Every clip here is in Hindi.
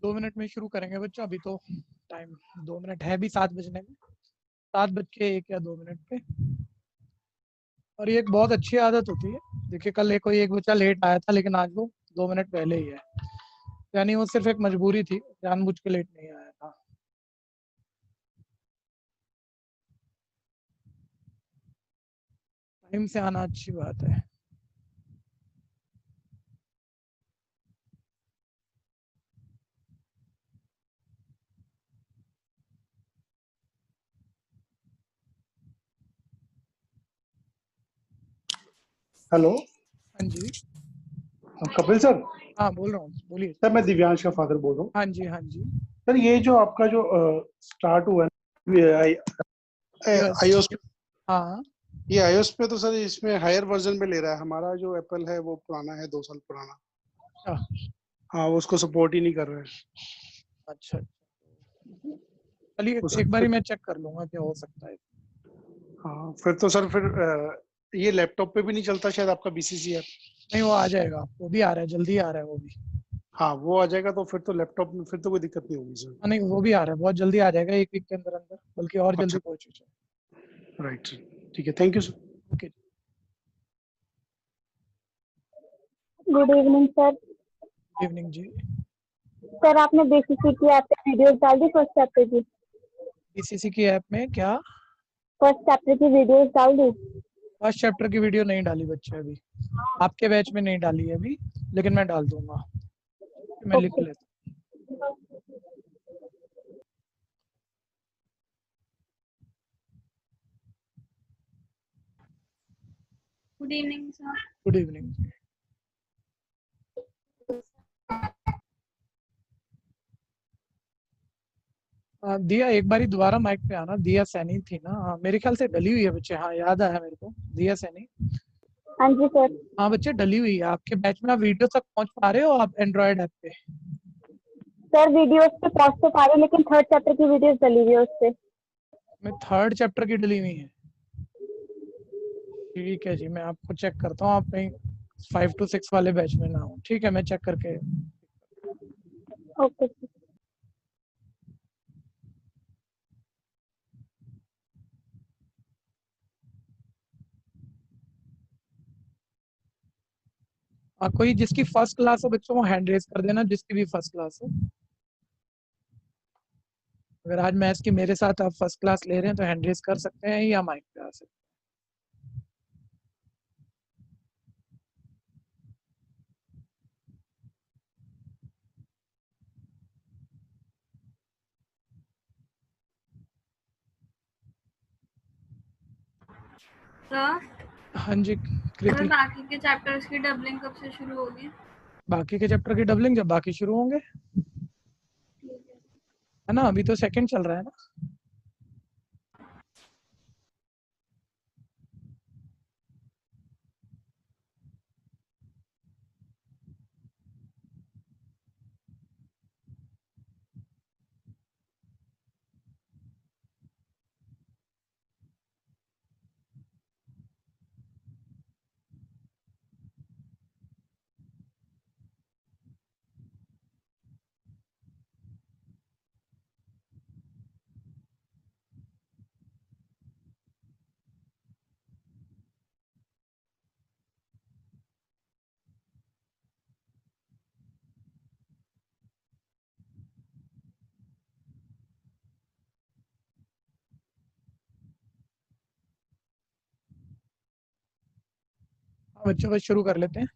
2 मिनट में शुरू करेंगे बच्चों। अभी तो टाइम 2 मिनट है, भी 7 बजने में, 7 बज के 1 या 2 मिनट पे। और ये एक बहुत अच्छी आदत होती है। देखिए कल कोई एक बच्चा लेट आया था, लेकिन आज वो 2 मिनट पहले ही है, यानी वो सिर्फ एक मजबूरी थी, जानबूझ के लेट नहीं आया था। टाइम से आना अच्छी बात है। हेलो। हाँ जी। कपिल सर। हाँ बोल रहा हूँ, बोलिए। सर मैं दिव्यांश का फादर बोल रहा हूँ। हाँ जी हाँ जी। सर ये जो आपका जो स्टार्ट हुआ है iOS, हाँ ये iOS पे तो सर इसमें हायर वर्जन में ले रहा है। हमारा जो एप्पल है वो पुराना है, 2 साल पुराना। अच्छा हाँ, वो उसको सपोर्ट ही नहीं कर रहा है। अच्छा। चलिए एक बारी मैं चेक कर लूंगा क्या हो सकता है। हाँ फिर तो सर फिर ये लैपटॉप पे भी नहीं चलता शायद आपका BCC ऐप। नहीं वो आ जाएगा, वो भी आ रहा है, जल्दी आ रहा है वो भी। हाँ वो आ जाएगा तो फिर तो लैपटॉप में फिर तो कोई दिक्कत नहीं होगी सर। हाँ नहीं वो भी आ रहा है, बहुत जल्दी आ जाएगा, 1 वीक के अंदर अंदर, बल्कि और जल्दी अच्छा, पहुंचे। राइट सर, ठीक है, thank you sir. Okay. Good evening sir. Good evening जी। सर आपने BCC की ऐप पे वीडियोस डाल दी फर्स्ट चैप्टर की? BCC की ऐप में क्या? फर्स्ट चैप्टर की वीडियोस डाल दी? फर्स्ट चैप्टर की वीडियो नहीं डाली बच्चे अभी, आपके बैच में नहीं डाली है अभी, लेकिन मैं डाल दूंगा। मैं लिख ओके। लेता good evening sir. Good evening. दिया एक बारी दोबारा माइक पे आना। दिया सैनी थी ना? हाँ मेरे ख्याल से डली हुई है बच्चे, हाँ याद आया मेरे को, दिया सैनी। हाँ जी सर। हाँ बच्चे डली हुई है आपके बैच में। आप वीडियो तक पहुंच पा रहे हो आप एंड्रॉयड ऐप पे? सर वीडियोस पे पहुंच तो पा रही, लेकिन थर्ड चैप्टर की वीडियोस डली हुई है उस पे। मैं थर्ड चैप्टर की डली हुई है। ठीक है जी, मैं आपको चेक करता हूँ, आप कहीं 5 to 6 वाले बैच में ना हो। ठीक है मैं चेक करके। Okay sir. कोई जिसकी फर्स्ट क्लास हो बच्चों वो हैंड रेज कर देना, जिसकी भी फर्स्ट क्लास हो। अगर आज मैथ्स की मेरे साथ आप फर्स्ट क्लास ले रहे हैं तो हैंड रेज कर सकते हैं या माइक पे आ सकते हैं। सर हाँ जी कृति। बाकी के चैप्टर्स की डबलिंग कब से शुरू होगी? बाकी के चैप्टर की डबलिंग जब बाकी शुरू होंगे, है ना? अभी तो सेकंड चल रहा है ना। बच्चों बस शुरू कर लेते हैं,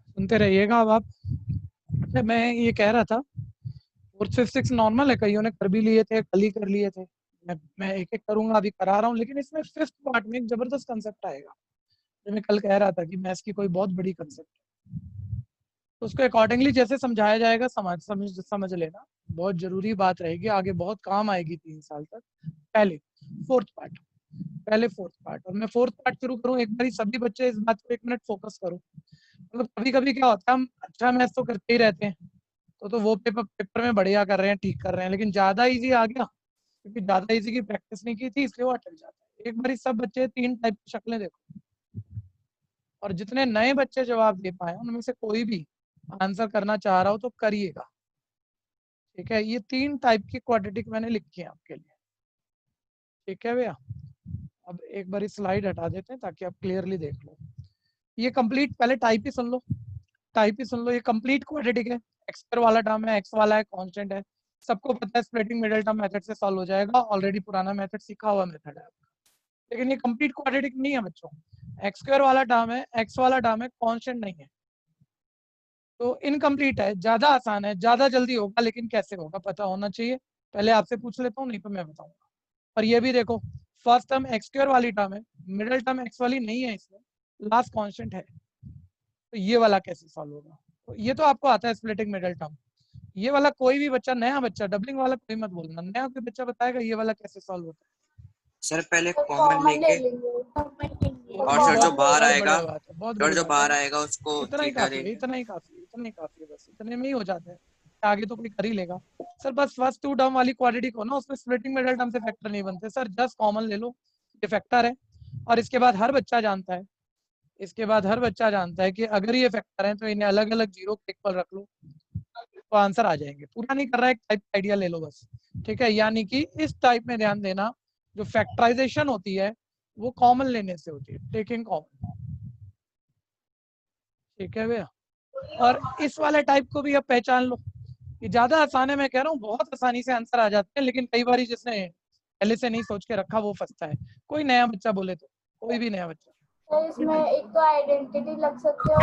सुनते रहिएगा। अब आप, अच्छा मैं ये कह रहा था, 4th 5th 6th नॉर्मल है, कईयों ने कर भी लिए थे, कल ही कर लिए थे। मैं एक एक करूंगा, अभी करा रहा हूँ, लेकिन इसमें 5th पार्ट में एक जबरदस्त कंसेप्ट आएगा जो मैं कल कह रहा था कि मैथ्स की कोई बहुत बड़ी कंसेप्ट है, तो उसको अकॉर्डिंगली जैसे समझाया जाएगा समझ लेना, बहुत जरूरी बात रहेगी, आगे बहुत काम आएगी 3 साल तक। पहले 4th पार्ट, और मैं 4th पार्ट शुरू करूँ, एक बार सभी बच्चे इस बात को 1 मिनट फोकस करो। मतलब कभी कभी क्या होता है, हम अच्छा मैथ्स तो करते ही रहते हैं, तो वो पेपर में बढ़िया कर रहे हैं, ठीक कर रहे हैं, लेकिन ज्यादा इजी आ गया, क्योंकि ज्यादा इजी की प्रैक्टिस नहीं की थी, इसलिए वो अटक जाता है। एक बार सब बच्चे 3 टाइप की शक्लें देखो, और जितने नए बच्चे जवाब दे पाए उनमें से कोई भी आंसर करना चाह रहा हो तो करिएगा, ठीक है। ये 3 टाइप की क्वाड्रेटिक मैंने लिखी है आपके लिए, ठीक है भैया। अब एक बार स्लाइड हटा देते हैं ताकि आप क्लियरली देख लो। ये कंप्लीट, पहले टाइप ही सुन लो, ये कंप्लीट क्वाड्रेटिक है, एक्स स्क्वायर वाला टर्म है, एक्स वाला है, कांस्टेंट है, सबको पता है स्प्लिटिंग मिडिल टर्म मेथड से सॉल्व हो जाएगा, ऑलरेडी पुराना मेथड सीखा हुआ मेथड है। लेकिन ये कंप्लीट क्वाड्रेटिक नहीं है बच्चों, एक्स स्क्वायर वाला टर्म है, एक्स वाला टर्म है, कांस्टेंट नहीं है, तो इनकम्प्लीट है, ज्यादा आसान है, ज्यादा जल्दी होगा, लेकिन कैसे होगा पता होना चाहिए। पहले आपसे पूछ लेता हूँ, नहीं तो मैं बताऊंगा। और ये भी देखो, फर्स्ट टर्म एक्स स्क्वायर वाली टर्म है, मिडिल टर्म एक्स वाली नहीं है, इसमें लास्ट कांस्टेंट है, तो ये वाला कैसे सॉल्व होगा? तो ये तो आपको आता है स्प्लिटिंग मिडिल टर्म, ये वाला कोई भी बच्चा, नया बच्चा, डबलिंग वाला कोई मत बोलना, नया कोई बच्चा बताएगा ये वाला कैसे सॉल्व होता है। सर पहले कॉमन लेंगे और सर जो बाहर आएगा, सर जो बाहर आएगा उसको इतना ही थीटा काफी है, लेंगे। इतना ही काफी है, बस इतने में ही हो जाता है, आगे तो कोई कर ही लेगा। सर बस फर्स्ट 2 टर्म वाली क्वाड्रेटिक हो ना, उसमें स्प्लिटिंग मिडिल टर्म से फैक्टर नहीं बनते सर, जस्ट कॉमन ले लो, ये फैक्टर है। और इसके बाद हर बच्चा जानता है, कि अगर ये फैक्टर है तो इन्हें अलग अलग जीरो के इक्वल रख लो, तो आंसर आ जाएंगे। पूरा नहीं कर रहा है, एक टाइप आइडिया ले लो बस, ठीक है। यानी कि इस टाइप में ध्यान देना, जो फैक्टराइजेशन होती है वो कॉमन लेने से होती है, टेकिंग कॉमन, ठीक है भैया। और इस वाले टाइप को भी अब पहचान लो, ये ज्यादा आसान है, मैं कह रहा हूँ बहुत आसानी से आंसर आ जाते हैं, लेकिन कई बार जिसने पहले से नहीं सोच के रखा वो फंसता है। कोई नया बच्चा बोले तो, कोई भी नया बच्चा। तो इसमें एक तो आइडेंटिटी लग सकती है,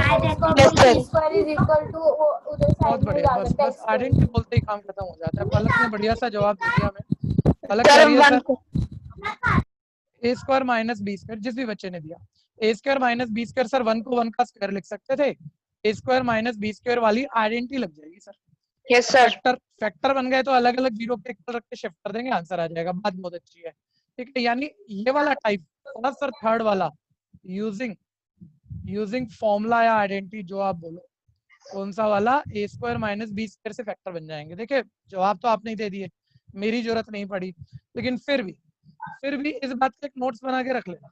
बहुत बढ़िया, बस आइडेंटिटी बोलते ही काम खत्म हो जाता है। पलक ने बढ़िया सा जवाब दे दिया। मैं पलक कह रही है sir A square minus B square, जिस भी बच्चे ने दिया A square minus B square, sir 1 को 1 का स्क्वायर लिख सकते थे, A square minus B square वाली आइडेंटिटी लग जाएगी सर। Yes sir. फैक्टर बन गए तो अलग अलग जीरो के इक्वल रख के शिफ्ट कर देंगे, आंसर आ जाएगा। बात बहुत अच्छी है, ठीक है। यानी ये वाला टाइप और सर थर्ड वाला, यूजिंग फॉर्मूला या आइडेंटिटी, जो आप बोलो, कौन सा वाला, ए स्क्वायर माइनस बी स्क्वायर से फैक्टर बन जाएंगे। देखिए जवाब तो आपने ही दे दिए, मेरी जरूरत नहीं पड़ी, लेकिन फिर भी इस बात का एक नोट्स बना के रख लेना,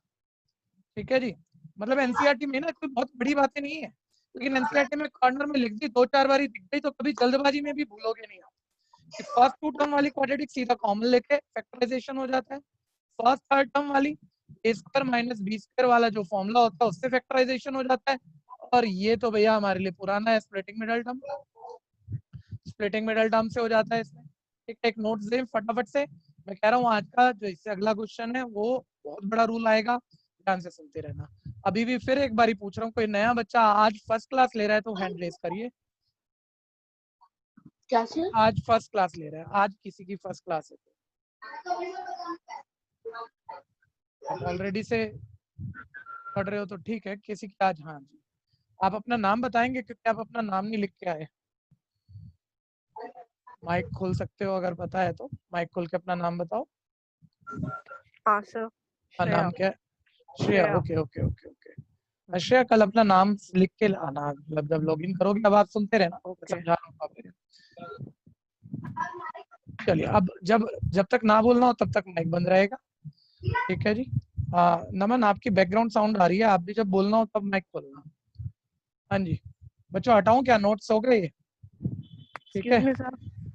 ठीक है जी। मतलब एनसीईआरटी में ना कोई बहुत बड़ी बातें नहीं है, लेकिन एनसीईआरटी में कॉर्नर में लिख दी, 2-4 बार दिख गई तो कभी जल्दबाजी में भी भूलोगे नहीं आप। फर्स्ट 2 टर्म वाली क्वाड्रेटिक सीधा कॉमन लेके फैक्टराइजेशन हो जाता है, फर्स्ट 3rd टर्म वाली ए स्क्वायर माइनस बी स्क्वायर वाला जो फॉर्मूला होता है उससे फैक्टराइजेशन हो जाता है। और ये तो भैया हमारे लिए पुराना है, स्प्लिटिंग मिडिल टर्म से हो जाता है इसमें, ठीक है। एक नोट्स दें फटाफट से, मैं कह रहा हूँ आज का जो इससे अगला क्वेश्चन है वो बहुत बड़ा रूल आएगा, ध्यान से सुनते रहना। अभी भी फिर एक बारी पूछ रहा हूँ, कोई नया बच्चा आज फर्स्ट क्लास ले रहा है तो हैंड रेज करिए। क्या सर? आज फर्स्ट क्लास ले रहा है, आज किसी की फर्स्ट क्लास है, ऑलरेडी से पढ़ रहे हो तो ठीक है, किसी की आज, हाँ जी। आप अपना नाम बताएंगे, क्योंकि आप अपना नाम नहीं लिख के आए। माइक खोल सकते हो अगर पता है तो, माइक खोल के अपना नाम बताओ। हाँ सर। नाम क्या है? Shreya. Okay okay okay okay. Shreya कल अपना नाम लिख के आना, मतलब जब लॉगिन करोगे। अब आप सुनते रहना, समझा रहा हूँ आपको। चलिए अब जब तक ना बोलना हो तब तक माइक बंद रहेगा, ठीक है जी। नमन आपकी बैकग्राउंड साउंड आ रही है, आप भी जब बोलना हो तब माइक खोलना। हाँ जी बच्चों, हटाऊं क्या? नोट्स हो गए, ठीक है।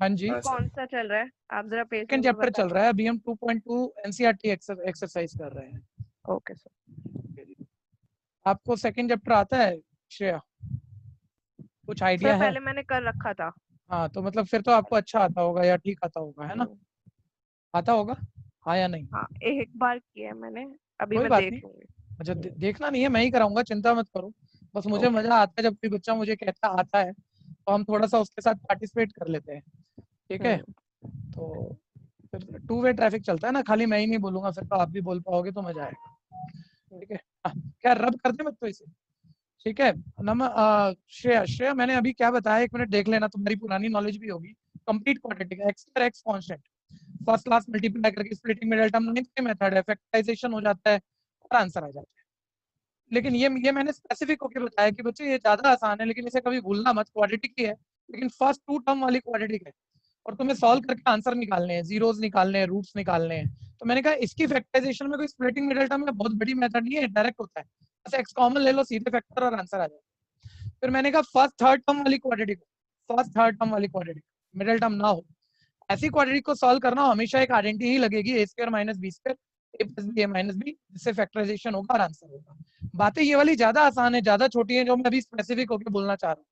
हाँ जी, कौन सा चल रहा है? आप जरा पेज सेकंड चैप्टर चल रहा है, अभी हम 2.2 एनसीईआरटी एक्सरसाइज कर रहे हैं। Okay sir. आपको सेकंड चैप्टर आता है श्रेया? कुछ आइडिया है? पहले मैंने कर रखा था। हाँ तो मतलब फिर तो आपको अच्छा आता होगा या ठीक आता होगा, है ना? आता होगा हाँ या नहीं? हाँ एक बार किया मैंने, अभी कोई मैं बात देख नहीं, लूंगी। मुझे देखना नहीं है, मैं ही कराऊंगा, चिंता मत करो। बस मुझे मजा आता है जब कोई बच्चा मुझे कहता आता है तो हम थोड़ा सा उसके साथ पार्टिसिपेट कर लेते हैं, ठीक है। तो फिर टू वे ट्रैफिक चलता है ना, खाली मैं ही नहीं बोलूंगा फिर तो आप भी बोल पाओगे तो मजा आएगा, ठीक है। क्या रब कर दे मत तो इसे, ठीक है। श्रेया, श्रेया मैंने अभी क्या बताया, एक मिनट देख लेना, तुम्हारी पुरानी नॉलेज भी होगी। कंप्लीट क्वाड्रेटिक, एक्स पर x constant, first class multiply करके स्प्लिटिंग में डेल्टा नाइन्थ मेथड है, फैक्टराइजेशन हो जाता है और आंसर आ जाता है। लेकिन ये मैंने स्पेसिफिक होकर बताया कि बच्चे ये ज्यादा आसान है, लेकिन इसे कभी भूलना मत, क्वाड्रेटिक ही है लेकिन फर्स्ट टू टर्म वाली क्वाड्रेटिक है और तुम्हें सॉल्व करके आंसर निकालने हैं, जीरोस निकालने हैं, रूट्स निकालने हैं। तो मैंने कहा इसकी फैक्टराइजेशन में कोई स्प्लिटिंग मिडल टर्म में बहुत बड़ी मेथड नहीं है, डायरेक्ट होता है, बस एक्स कॉमन ले लो, सीधे फैक्टर और आंसर आ जाए। फिर मैंने कहा फर्स्ट थर्ड टर्म वाली क्वाड्रेटिक, फर्स्ट थर्ड टर्म वाली क्वाड्रेटिक, मिडल टर्म ना हो, ऐसी क्वाड्रेटिक को सॉल्व करना हो हमेशा एक आइडेंटिटी ही लगेगी, ए स्क्वायर माइनस बी स्क्वायर ए प्लस बी ए माइनस बी, जिससे फैक्टराइजेशन होगा और आंसर होगा। बातें ये वाली ज्यादा आसान है, ज्यादा छोटी है, जो मैं अभी स्पेसिफिक होकर बोलना चाह रहा हूँ,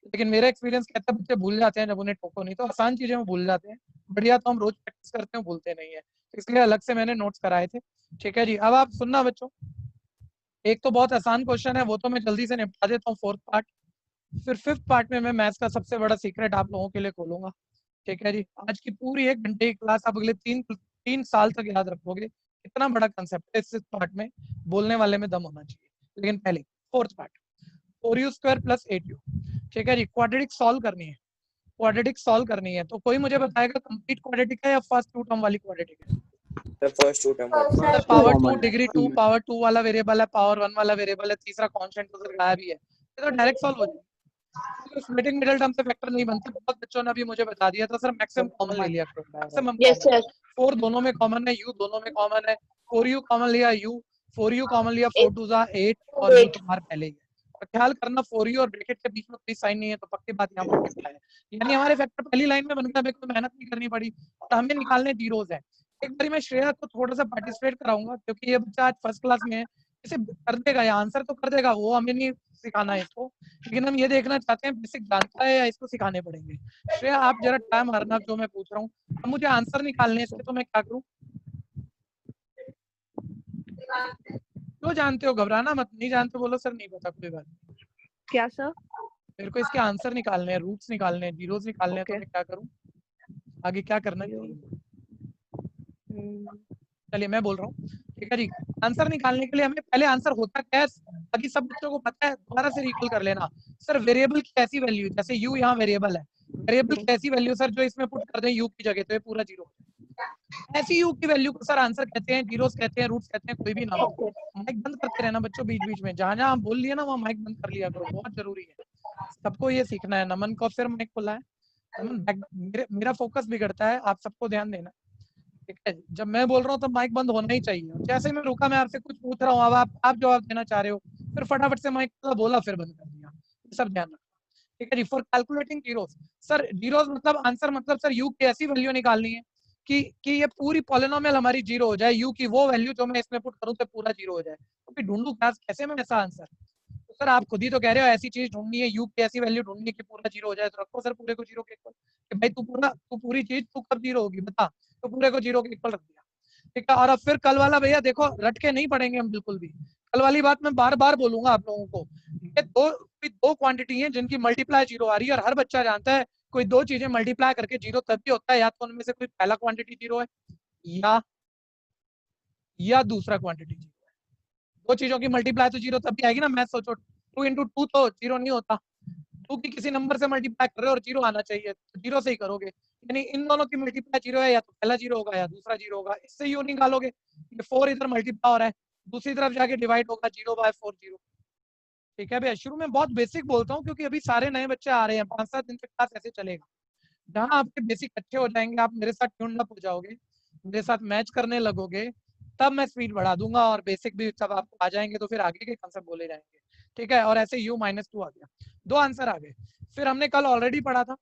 लेकिन मेरा एक्सपीरियंस कहता है बच्चे भूल जाते हैं जब उन्हें टोको नहीं, तो आसान चीजें वो भूल जाते हैं, बढ़िया तो हम रोज प्रैक्टिस करते हैं भूलते नहीं है, इसलिए अलग से मैंने नोट्स कराए थे, ठीक है जी। अब आप सुनना बच्चों, एक तो बहुत आसान क्वेश्चन है, वो तो मैं जल्दी से निपटा देता हूँ, फोर्थ पार्ट, फिर फिफ्थ पार्ट में मैं मैथ्स का सबसे बड़ा सीक्रेट आप लोगों के लिए खोलूंगा, ठीक है जी। आज की पूरी 1 घंटे की क्लास आप अगले तीन साल तक याद रखोगे, इतना बड़ा कंसेप्ट है, इस पार्ट में बोलने वाले में दम होना चाहिए। लेकिन पहले fourth part, 4u square plus 8u, ठीक है जी। क्वाड्रेटिक सॉल्व करनी है, क्वाड्रेटिक सॉल्व करनी है, तो कोई मुझे बताएगा कंप्लीट क्वाड्रेटिक है या फर्स्ट टू टर्म वाली क्वाड्रेटिक है? Sir first two term Sir, power 2 degree 2 power 2 वाला वेरिएबल है, पावर 1 वाला वेरिएबल है, तीसरा कांस्टेंट तो सर गायब ही है, ये तो डायरेक्ट सॉल्व हो जाएगा। स्प्लिटिंग मिडल टर्म से फैक्टर नहीं बनता, बहुत बच्चों ने अभी मुझे बता दिया था सर, मैक्सिमम कॉमन ले लिया करो, मैक्सिमम yes sir. 4 दोनों में कॉमन है, u दोनों में कॉमन है, 4u कॉमन लिया, u 4u कॉमन लिया, 4 2 जा 8 और u तुम्हारे पहले ही है। और ख्याल करना 4u और ब्रैकेट के बीच में कोई साइन नहीं है, तो पक्की बात यहाँ मल्टीप्लाई है, यानी हमारे फैक्टर पहली लाइन में बन गया, हमें कोई मेहनत नहीं करनी पड़ी और हमें निकालने जीरोस है। एक बार मैं श्रेया को थोड़ा सा पार्टिसिपेट कराऊंगा, क्योंकि ये बच्चा आज फर्स्ट क्लास में है, इसे कर देगा, या आंसर तो कर देगा, वो हमें नहीं सिखाना है इसको, लेकिन हम ये देखना चाहते हैं बेसिक जानता है या इसको सिखाने पड़ेंगे। श्रेया आप जरा टाइम मारना जो मैं पूछ रहा हूँ, अब मुझे आंसर निकालने इसके, तो मैं क्या करूँ? जो जानते हो घबराना मत, नहीं जानते बोलो सर नहीं पता, कोई बात नहीं। क्या सर? मेरे को इसके आंसर निकालने हैं, रूट्स निकालने हैं, जीरोस निकालने हैं, तो मैं क्या करूँ, आगे क्या करना चाहिए? चलिए मैं बोल रहा हूँ, ठीक है जी। आंसर निकालने के लिए हमें पहले आंसर होता क्या है, बाकी सब बच्चों को पता है, दोबारा से रिकॉल कर लेना। सर वेरिएबल की ऐसी वैल्यू, जैसे u यहाँ वेरिएबल है, वेरिएबल की ऐसी वैल्यू सर जो इसमें पुट कर दें u की जगह, तो ये पूरा जीरो, ऐसी u की वैल्यू को सर आंसर कहते हैं, जीरोस कहते हैं, रूट्स कहते हैं, कोई भी नाम हो। माइक बंद करते रहना बच्चों बीच बीच में, जहां जहां बोल लिया ना वहाँ माइक बंद कर लिया करो, बहुत जरूरी है, सबको ये सीखना है। नमन को फिर माइक खोला है, नमन मेरा फोकस बिगड़ता है, आप सबको ध्यान देना, ठीक है। जब मैं बोल रहा हूँ तो माइक बंद होना ही चाहिए, जैसे मैं रुका, मैं आपसे कुछ पूछ रहा हूँ, अब आप जवाब देना चाह रहे हो, फिर फटाफट से माइक बोला फिर बंद कर दिया, सब ध्यान रखना, ठीक है जी। For calculating zeros, sir zeros मतलब आंसर, मतलब सर u की ऐसी वैल्यू निकालनी है कि ये पूरी पॉलिनोमियल हमारी जीरो हो जाए, u की वो वैल्यू जो मैं इसमें पुट करूँ तो पूरा जीरो हो जाए, तो फिर ढूंढूं कैसे मैं ऐसा आंसर? तो सर आप खुद ही तो कह रहे हो ऐसी चीज ढूंढनी है, u की ऐसी वैल्यू ढूंढनी है कि पूरा जीरो हो जाए, तो रखो सर पूरे को जीरो के इक्वल, कि भाई तू पूरी चीज तू कब जीरो होगी बता, तो पूरे को जीरो के इक्वल रख दिया, ठीक है। और अब फिर कल वाला भैया देखो, रट के नहीं पढ़ेंगे हम बिल्कुल भी, कल वाली बात मैं बार बार बोलूंगा आप लोगों को, ये दो क्वांटिटी हैं जिनकी मल्टीप्लाई जीरो आ रही है, और हर बच्चा जानता है कोई दो चीजें मल्टीप्लाई करके जीरो तभी होता है, या तो उनमें से कोई पहला क्वांटिटी जीरो है या दूसरा क्वांटिटी जीरो है। दो चीजों की मल्टीप्लाई तो जीरो तभी आएगी ना, मैं सोचो 2 into 2 तो जीरो नहीं होता, 2 की किसी नंबर से मल्टीप्लाई कर रहे हो और जीरो आना चाहिए, तो जीरो से ही करोगे, यानी इन दोनों की मल्टीप्लाई जीरो है, या तो पहला जीरो होगा या दूसरा जीरो होगा, इससे यू निकालोगे, ये 4 इधर मल्टीप्लाई हो रहा है, दूसरी तरफ जाके डिवाइड होगा 0/4 जीरो, ठीक है भैया। शुरू में बहुत बेसिक बोलता हूँ क्योंकि अभी सारे नए बच्चे आ रहे हैं, 5-7 दिन तक क्लास ऐसे चलेगा, जहाँ आपके बेसिक अच्छे हो जाएंगे, आप मेरे साथ ट्यून अप हो जाओगे, मेरे साथ मैच करने लगोगे, तब मैं स्पीड बढ़ा दूंगा और बेसिक भी सब आपको आ जाएंगे, तो फिर आगे के कंसेप्ट बोले जाएंगे, ठीक है। और ऐसे u-2 आ गया, 2 आंसर आ गए। फिर हमने कल ऑलरेडी पढ़ा था,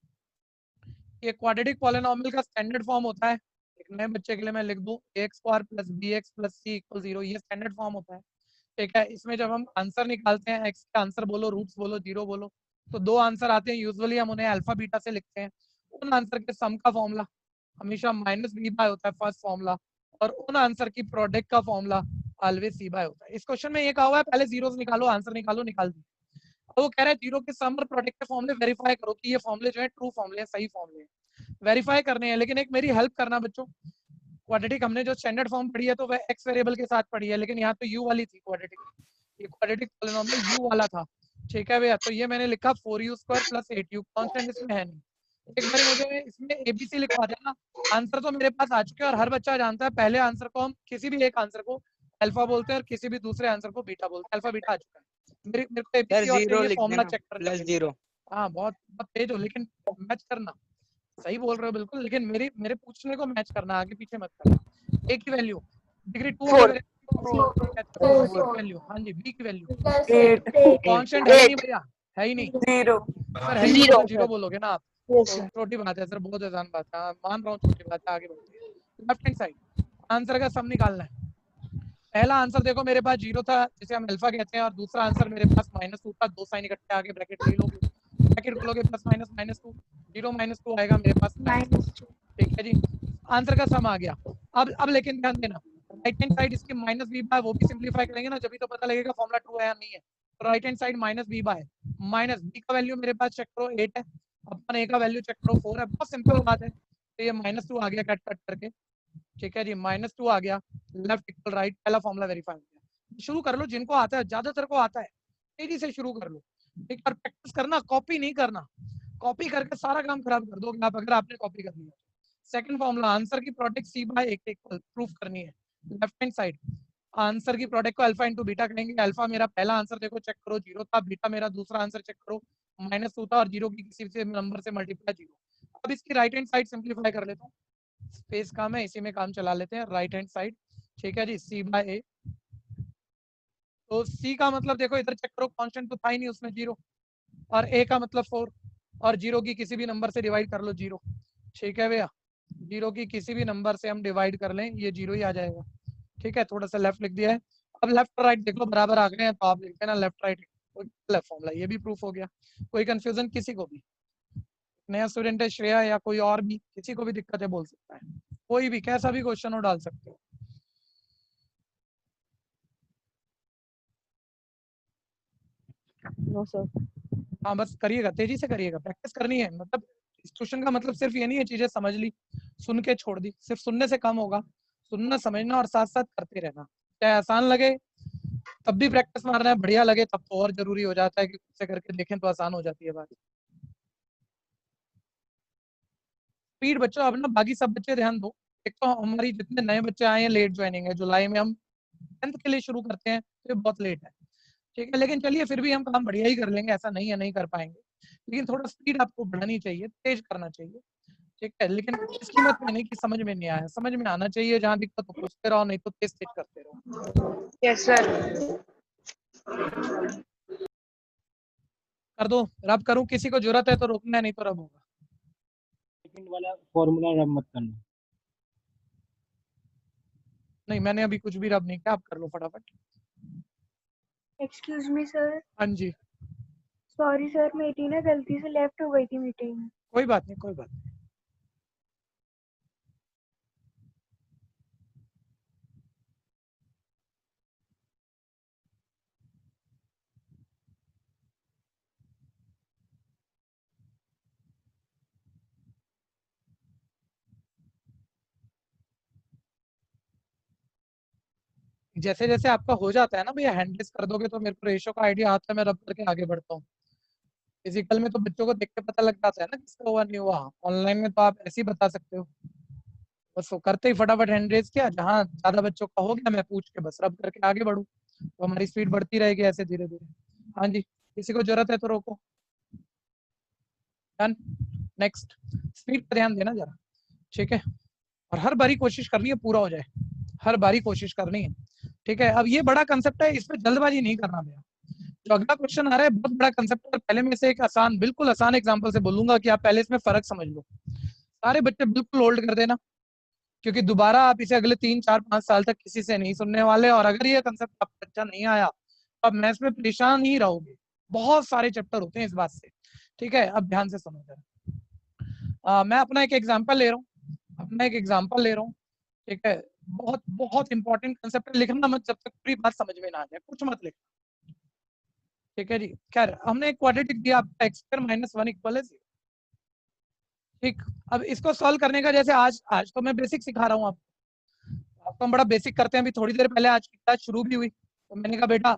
ये क्वाड्रेटिक पॉलिनोमियल का स्टैंडर्ड फॉर्म होता है, एक नए बच्चे के लिए मैं लिख दूं ax² + bx + c = 0, ये स्टैंडर्ड फॉर्म होता है, ठीक है। इसमें जब हम आंसर निकालते हैं, एक्स का आंसर बोलो, रूट्स बोलो, जीरो बोलो, तो 2 आंसर आते हैं, यूजुअली हम उन्हें अल्फा बीटा से लिखते हैं। उन आंसर के सम का फॉर्मूला हमेशा -b/, होता है फर्स्ट फॉर्मूला, और उन आंसर की प्रोडक्ट का फॉर्मूला ऑलवेज सी बाय होता है। इस क्वेश्चन में ये कहा हुआ है पहले जीरोस निकालो, आंसर निकालो, निकाल दी। तो वो कह रहा है जीरो के सम और प्रोडक्ट के फॉर्मूले वेरीफाई करो कि ये फॉर्मूले जो है ट्रू फॉर्मूले हैं, सही फॉर्मूले हैं, वेरीफाई करने हैं। लेकिन एक मेरी हेल्प करना बच्चों, क्वाड्रेटिक हमने जो स्टैंडर्ड फॉर्म पढ़ी है तो वह एक्स वेरिएबल के साथ पढ़ी है, लेकिन यहाँ तो यू वाली थी क्वाड्रेटिक, ये क्वाड्रेटिक पॉलिनोमियल यू वाला था, ठीक है भैया। तो ये मैंने लिखा 4u² + 8u, कांस्टेंट इसमें है नहीं। एक बार मुझे इसमें एबीसी लिखवा देना। आंसर तो मेरे पास आ चुके हैं और हर बच्चा जानता है पहले आंसर को हम किसी भी एक आंसर को अल्फा बोलते हैं और किसी भी दूसरे आंसर को बीटा बोलते हैं। अल्फा बीटा आ चुका है। मेरे को एबीसी और जीरो ये लिख फॉर्मूला देना, चेक कर प्लस जीरो। हाँ बहुत बहुत तेज हो, लेकिन मैच करना। सही बोल रहे हो बिल्कुल, लेकिन मेरे पूछने को मैच करना, आगे पीछे मत करना। ए की वैल्यू डिग्री 2 वैल्यू, हाँ जी। बी की वैल्यू कांस्टेंट है ही नहीं भैया, है ही नहीं सर, है ही नहीं तो जीरो बोलोगे ना आप। तो छोटी बात है सर, बहुत आसान बात है, मान रहा हूँ छोटी बात है। आगे बढ़ते हैं, लेफ्ट हैंड साइड आंसर का सम निकालना है। पहला आंसर देखो मेरे पास जीरो था जिसे हम अल्फा कहते हैं, और दूसरा आंसर मेरे पास -2 था, दो साइन इकट्ठे आगे ब्रैकेट ले लोगे, ब्रैकेट खोलोगे प्लस माइनस -2, 0 -2 आएगा मेरे पास -2, ठीक है जी। आंसर का सम आ गया। अब लेकिन ध्यान देना, राइट हैंड साइड इसकी -b/, वो भी सिंपलीफाई करेंगे ना, जब तो पता लगेगा फॉर्मूला ट्रू है या नहीं है। तो right hand side -b/, minus b का वैल्यू मेरे पास चेक करो 8 है, अपन a का वैल्यू चेक करो 4 है, बहुत सिंपल बात है। तो ये -2 आ गया कट कट करके, ठीक है जी, -2 आ गया, लेफ्ट इक्वल राइट, पहला फॉर्मूला वेरीफाई हो गया। शुरू कर लो, जिनको आता है, ज्यादातर को आता है, तेजी से शुरू कर लो। एक बार प्रैक्टिस करना, कॉपी नहीं करना, कॉपी करके सारा काम खराब कर दोगे आप अगर आपने कॉपी कर लिया। सेकंड फॉर्मूला, आंसर की प्रोडक्ट c/a के इक्वल प्रूफ करनी है। लेफ्ट हैंड साइड आंसर की प्रोडक्ट को अल्फा इंटू बीटा करेंगे। अल्फा मेरा पहला आंसर देखो चेक करो 0 था, बीटा मेरा दूसरा आंसर चेक करो -2 था, और 0 की किसी से नंबर से मल्टीप्लाई 0। अब इसकी राइट हैंड साइड सिंपलीफाई कर लेता हूँ, स्पेस काम है, इसी में काम चला लेते हैं। राइट हैंड साइड, ठीक है जी, c/a। तो c का मतलब देखो इधर चेक करो, कांस्टेंट तो था ही नहीं उसमें 0, और a का मतलब 4, और 0 की किसी भी नंबर से डिवाइड कर लो 0, ठीक है भैया। 0 की किसी भी नंबर से हम डिवाइड कर लें, ये 0 ही आ जाएगा, ठीक है। थोड़ा सा लेफ्ट लिख दिया है। अब लेफ्ट और राइट देख लो बराबर आ गए हैं, तो आप लिखते हैं ना लेफ्ट राइट, लेफ्ट फॉर्मूला, ये भी प्रूफ हो गया। कोई कंफ्यूजन किसी को भी? नया स्टूडेंट है श्रेया या कोई और भी, किसी को भी दिक्कत है बोल सकता है, कोई भी कैसा भी क्वेश्चन हो डाल सकते हो। No sir. हाँ बस करिएगा, तेजी से करिएगा, प्रैक्टिस करनी है। मतलब इस क्वेश्चन का मतलब सिर्फ ये नहीं है चीजें समझ ली, सुन के छोड़ दी, सिर्फ सुनने से कम होगा। सुनना, समझना और साथ साथ करते रहना। चाहे आसान लगे तब भी प्रैक्टिस मारना है, बढ़िया लगे तब तो और जरूरी हो जाता है कि खुद से करके देखें तो आसान हो जाती है बात। स्पीड बच्चों, अब ना बाकी सब बच्चे ध्यान दो। एक तो हमारी जितने नए बच्चे आए हैं, लेट ज्वाइनिंग है, जुलाई में हम 10th के लिए शुरू करते हैं, तो बहुत लेट है, ठीक है। लेकिन चलिए फिर भी हम काम बढ़िया ही कर लेंगे, ऐसा नहीं है नहीं कर पाएंगे, लेकिन थोड़ा स्पीड आपको बढ़ानी चाहिए, तेज करना चाहिए, ठीक है। लेकिन इस कीमत में नहीं कि समझ में नहीं आया, समझ में आना चाहिए। जहाँ दिक्कत हो पूछते रहो, नहीं तो तेज तेज करते रहो। Yes sir. कर दो, रब करूं, किसी को जरूरत है तो रोकना है, नहीं तो रब होगा। सेकंड वाला फॉर्मूला रब मत करना। नहीं मैंने अभी कुछ भी रब नहीं किया, आप कर लो फटाफट। Excuse me sir. हाँ जी, सॉरी सर, मेरी ना गलती से लेफ्ट हो गई थी मीटिंग। कोई बात नहीं, कोई बात नहीं। जैसे जैसे आपका हो जाता है ना भैया, हैंडलिस्ट कर दोगे तो मेरे को रेशो का आइडिया आता है, मैं रब करके आगे बढ़ता हूँ। फिजिकल में तो बच्चों को देख के पता लग जाता है ना किसका हुआ नहीं हुआ, ऑनलाइन में तो आप ऐसे ही बता सकते हो। बस वो करते ही फटाफट हैंड रेज किया, जहाँ ज्यादा बच्चों का हो गया मैं पूछ के बस रब करके आगे बढ़ूँ, तो हमारी स्पीड बढ़ती रहेगी ऐसे धीरे धीरे। हाँ जी, किसी को जरूरत है तो रोको। Done, next. स्पीड पर ध्यान देना जरा, ठीक है। और हर बारी कोशिश करनी है पूरा हो जाए, हर बारी कोशिश करनी है, ठीक है। अब ये बड़ा कंसेप्ट है, इसमें जल्दबाजी नहीं करना भैया। जो अगला क्वेश्चन आ रहा है बहुत बड़ा कंसेप्ट है, पहले में से एक आसान, बिल्कुल आसान एग्जांपल से बोलूंगा कि आप पहले इसमें फर्क समझ लो। सारे बच्चे बिल्कुल होल्ड कर देना, क्योंकि दोबारा आप इसे अगले 3, 4, 5 साल तक किसी से नहीं सुनने वाले। और अगर ये कंसेप्ट आपको अच्छा नहीं आया तो आप मैथ्स में परेशान ही रहोगे, बहुत सारे चैप्टर होते हैं इस बात से, ठीक है। अब ध्यान से सुनो जरा, मैं अपना एक एग्जाम्पल ले रहा हूँ, ठीक है। बहुत बहुत इंपॉर्टेंट कंसेप्ट है, लिखना मत जब तक पूरी बात समझ में ना आ जाए, कुछ मत लिखना। ठीक है जी। खैर हमने एक क्वाड्रेटिक दिया आपका x स्क्वायर माइनस 1 इक्वल है 0। ठीक, अब इसको सॉल्व करने का जैसे आज तो मैं बेसिक सिखा रहा हूँ आपको हम बड़ा बेसिक करते हैं। अभी थोड़ी देर पहले आज की क्लास शुरू भी हुई तो मैंने कहा बेटा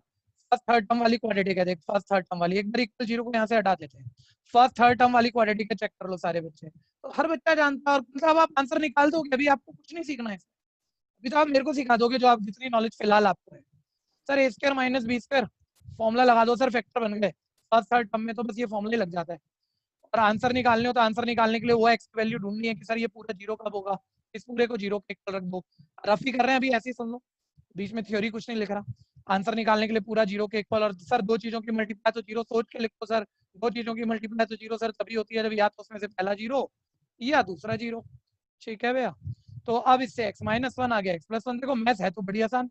फर्स्ट थर्ड टर्म वाली क्वाड्रेटिक है, देख फर्स्ट थर्ड टर्म वाली, एक बार इक्वल 0 को यहाँ से हटा देते हैं, फर्स्ट थर्ड टर्म वाली क्वाड्रेटिक चेक कर लो सारे बच्चे। तो हर बच्चा जानता है और मतलब आप आंसर निकाल दोगे, अभी आपको कुछ नहीं सीखना है, अभी तो आप मेरे को सिखा दोगे जो आप जितनी नॉलेज फिलहाल आपको है। Sir A square minus B square formula लगा दो सर, फैक्टर बन गए। फर्स्ट थर्ड टर्म में तो बस ये फॉर्मूला लग जाता है। और आंसर निकालने हो तो आंसर निकालने के लिए वो एक्स की वैल्यू ढूंढनी है कि सर ये पूरा 0 कब होगा, इस पूरे को 0 के इक्वल रख दो। रफ ही कर रहे हैं अभी, ऐसे ही सुन लो, बीच में थ्योरी कुछ नहीं लिख रहा। आंसर निकालने के लिए पूरा 0 के इक्वल, और सर दो चीजों की मल्टीप्लाई तो 0 सोच के लिखो सर, दो चीजों की मल्टीप्लाई तो 0 सर तभी होती है जब या तो उसमें से पहला 0 या दूसरा 0। ठीक है भैया। तो अब इससे x माइनस 1 आ गया, x प्लस 1। देखो मैथ्स है तो बड़ी आसान,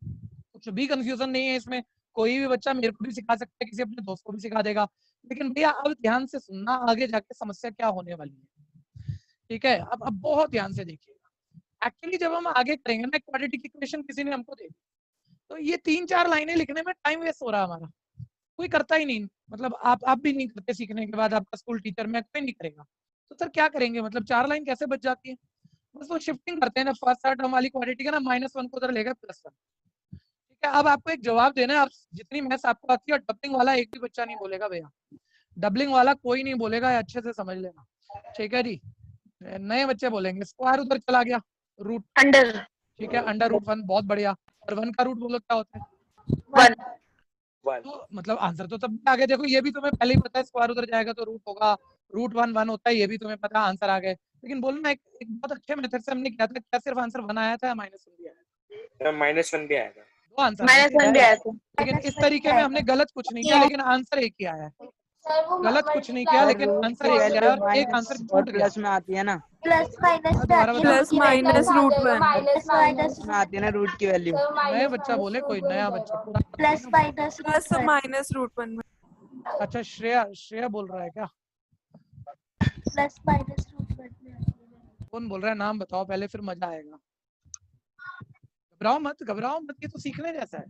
कुछ भी कंफ्यूजन नहीं है इसमें। कोई भी बच्चा मेरे को भी सिखा सकता है, किसी अपने दोस्त को भी सिखा देगा। लेकिन भैया अब ध्यान से सुनना, आगे जाके समस्या क्या होने वाली है। ठीक है, अब बहुत ध्यान से देखिएगा। एक्चुअली जब हम आगे करेंगे ना, क्वाड्रेटिक इक्वेशन किसी ने हमको दे दी तो ये 3-4 लाइनें लिखने में टाइम वेस्ट हो रहा है हमारा, कोई करता ही नहीं। मतलब आप भी नहीं करते, सीखने के बाद आपका स्कूल टीचर में कोई नहीं करेगा। तो सर क्या करेंगे, मतलब 4 लाइन कैसे बच जाती है। बस वो शिफ्टिंग करते हैं ना, फर्स्ट थर्ड टर्म वाली क्वाड्रेटिक है ना, -1 को उधर लेगा +1। ठीक है, अब आपको एक जवाब देना है। आप जितनी मैथ्स आपको आती है, डबलिंग वाला एक भी बच्चा नहीं बोलेगा भैया, डबलिंग वाला कोई नहीं बोलेगा, अच्छे से समझ लेना। ठीक है जी, नए बच्चे बोलेंगे। स्क्वायर उधर चला गया, रूट अंडर। ठीक है, √1 बहुत बढ़िया। और 1 का रूट बोलो क्या होता है, 1। तो मतलब आंसर तो तब आगे देखो, ये भी तुम्हें पहले ही पता है, स्क्वायर उधर जाएगा तो रूट होगा, √1 1 होता है, ये भी तुम्हें पता, आंसर आ गए। लेकिन बोलना एक बहुत अच्छे मेथड से हमने किया था, क्या सिर्फ आंसर 1 आया था या -1 भी आया था? -1 भी आएगा। दो आंसर -1 भी आया था। लेकिन इस तरीके में हमने गलत कुछ नहीं किया, लेकिन आंसर एक ही आया है। गलत कुछ नहीं किया, लेकिन आंसर एक ही आया और एक आंसर छूट गया। प्लस में आती है ना, प्लस माइनस दोबारा बताओ। प्लस माइनस √1 प्लस माइनस में आती है ना रूट की वैल्यू। नए बच्चा बोले, कोई नया बच्चा पूरा प्लस माइनस प्लस माइनस √1 में। अच्छा, श्रेया बोल रहा है क्या? Plus minus √1। कौन बोल रहा है, नाम बताओ पहले, फिर मजा आएगा। घबराओ मत, ये तो सीखने जैसा है।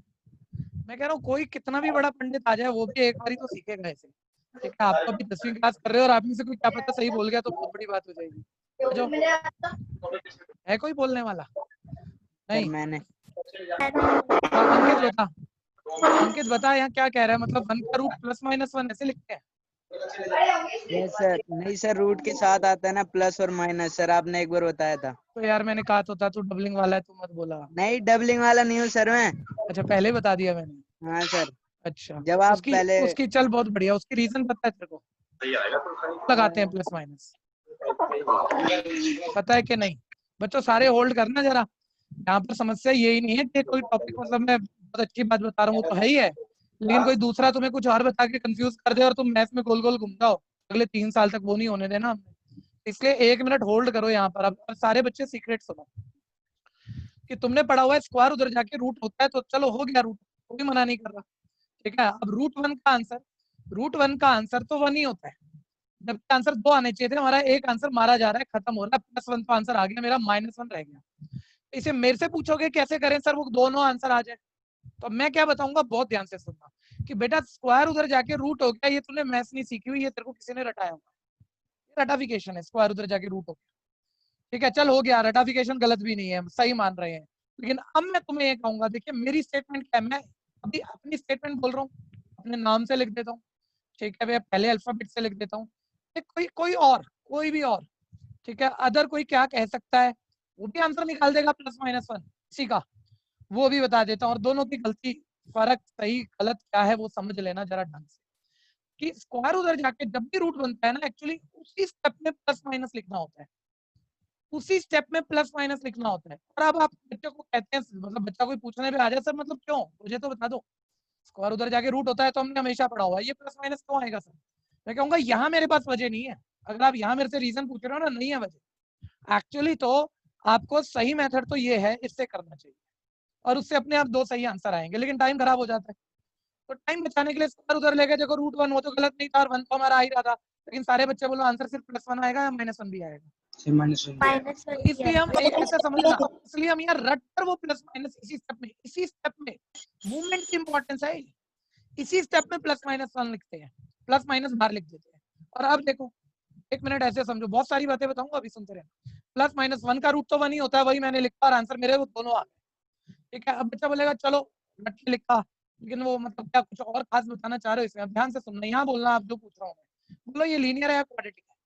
मैं कह रहा हूँ कोई कितना भी बड़ा पंडित आ जाए, वो भी एक बारी तो सीखेगा ऐसे। ठीक है, आप तो अभी 10वीं क्लास कर रहे हो और आप में से कोई क्या पता सही बोल गया तो बहुत बड़ी बात हो जाएगी। जो है कोई बोलने वाला नहीं? मैंने अंकित बता यहाँ क्या कह रहा है, मतलब 1 का रूट +-1 ऐसे लिखते हैं? यस सर, नहीं सर, रूट के साथ आता है ना प्लस और माइनस, सर आपने एक बार बताया था। तो यार मैंने कहा तो था, तू डबलिंग वाला है, तू मत बोला। नहीं, डबलिंग वाला नहीं हूँ सर मैं। अच्छा, पहले बता दिया मैंने। हाँ सर, अच्छा, जब आप उसकी पहले उसकी चल बहुत बढ़िया, उसकी रीजन पता है तेरे को? लगाते हैं +-, पता है कि नहीं? बच्चों सारे होल्ड करना जरा। यहाँ पर समस्या यही नहीं है कि कोई टॉपिक, मतलब मैं बहुत अच्छी बात बता रहा हूँ तो है ही है, लेकिन कोई दूसरा तुम्हें कुछ और बता के कंफ्यूज कर दे और तुम मैथ्स में गोल गोल घूम जाओ अगले 3 साल तक, वो नहीं होने देना हमने। इसलिए 1 मिनट होल्ड करो यहाँ पर। अब सारे बच्चे सीक्रेट सुनो कि तुमने पढ़ा हुआ है स्क्वायर उधर जाके रूट होता है, तो चलो हो गया रूट, कोई मना नहीं कर रहा। ठीक है, अब √1 का आंसर तो 1 ही होता है, जबकि आंसर 2 आने चाहिए थे। हमारा एक आंसर मारा जा रहा है, खत्म हो रहा है, +1 तो आंसर आ गया, मेरा -1 रह गया। इसे मेरे से पूछोगे कैसे करें सर, वो दोनों आंसर आ जाए, तो मैं क्या बताऊंगा, बहुत ध्यान से सुनना कि बेटा स्क्वायर उधर जाके रूट हो गया, ये तूने मैथ्स नहीं सीखी हुई, ये तेरे को किसी ने रटाया होगा, रटाफिकेशन है, स्क्वायर उधर जाके रूट हो गया। ठीक है, चल हो गया, रटाफिकेशन गलत भी नहीं है, सही मान रहे हैं। लेकिन अब मैं तुम्हें ये कहूंगा, देखिए मेरी स्टेटमेंट क्या है, मैं अभी अपनी स्टेटमेंट बोल रहा हूँ, अपने नाम से लिख देता हूँ। ठीक है भैया, पहले अल्फाबेट से लिख देता हूँ, कोई भी और, ठीक है, अदर कोई क्या कह सकता है, वो भी आंसर निकाल देगा +-1 इसी का, वो भी बता देता हूँ। और दोनों की गलती, फर्क, सही गलत क्या है वो समझ लेना जरा ढंग से, कि स्क्वायर उधर जाके जब भी रूट बनता है ना, एक्चुअली उसी स्टेप में +-, लिखना होता है, उसी स्टेप में +-, लिखना होता है। और अब आप बच्चे को कहते हैं, मतलब बच्चा कोई पूछने पे आ जाए, सर मतलब क्यों, मुझे तो बता दो, स्क्वायर उधर जाके रूट होता है तो हमने हमेशा पढ़ा हुआ है, ये +-, क्यों आएगा सर? मैं कहूंगा यहाँ मेरे पास वजह नहीं है। अगर आप यहाँ मेरे से रीजन पूछ रहे हो ना, नहीं है वजह। एक्चुअली तो आपको सही मेथड तो ये है, इससे करना चाहिए, और उससे अपने आप 2 सही आंसर आएंगे, लेकिन टाइम खराब हो जाता है। तो टाइम बचाने के लिए स्क्वायर उधर लेके देखो, √1 वो तो गलत नहीं था और 1 तो हमारा आ ही रहा था, लेकिन सारे बच्चे बोलो आंसर सिर्फ +1 आएगा या -1 भी आएगा? -1 इसलिए हम ऐसा समझना, इसलिए हम यहाँ रट कर वो प्लस माइनस इसी स्टेप में मूवमेंट की इंपॉर्टेंस है, इसी स्टेप में +-1 लिखते हैं, प्लस माइनस बाहर लिख देते हैं। और अब देखो 1 मिनट ऐसे समझो, बहुत सारी बातें बताऊंगा अभी सुनते रहना। +-1 का रूट तो 1 ही होता है, वही मैंने लिखा और आंसर मेरे वो दोनों आ गए। ठीक है, अब बच्चा बोलेगा चलो रट के लिखा, लेकिन वो मतलब क्या कुछ और खास बताना चाह रहे हो इसमें? अब ध्यान से सुनना, यहाँ बोलना आप जो पूछ रहा हूँ मैं, बोलो ये लीनियर है या क्वाड्रेटिक है?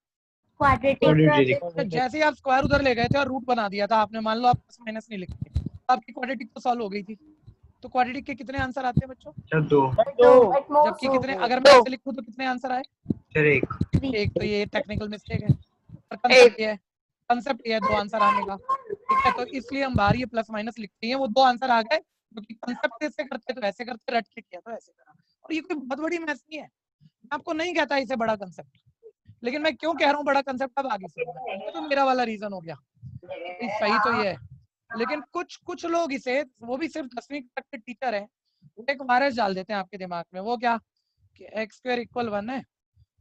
क्वाड्रेटिक। जैसे ही आप स्क्वायर उधर ले गए थे और रूट बना दिया था आपने, मान लो आप प्लस माइनस नहीं लिखते, तो आपकी क्वाड्रेटिक तो सॉल्व हो गई थी। तो क्वाड्रेटिक के कितने आंसर आते हैं बच्चों? 2 जबकि कितने, अगर मैं ऐसे लिखूं तो कितने आंसर आए? एक। तो ये टेक्निकल मिस्टेक है, और कंसेप्ट ये है 2 आंसर आने का। ठीक है, तो इसलिए हम बाहर ये प्लस माइनस लिखते हैं, वो 2 आंसर आ गए, क्योंकि कंसेप्ट ऐसे करते तो ऐसे करते, रट के किया तो ऐसे करा। और ये कोई बहुत बड़ी मैथ्स नहीं है, मैं आपको नहीं कहता इसे बड़ा कंसेप्ट, लेकिन मैं क्यों कह रहा हूँ बड़ा कंसेप्ट अब आगे सुनना, ये तो मेरा वाला रीजन हो गया। सही तो ये है, लेकिन कुछ लोग इसे, वो भी सिर्फ 10वीं तक के टीचर हैं, वो एक वायरस डाल देते हैं आपके दिमाग में, वो क्या कि x² = 1 है,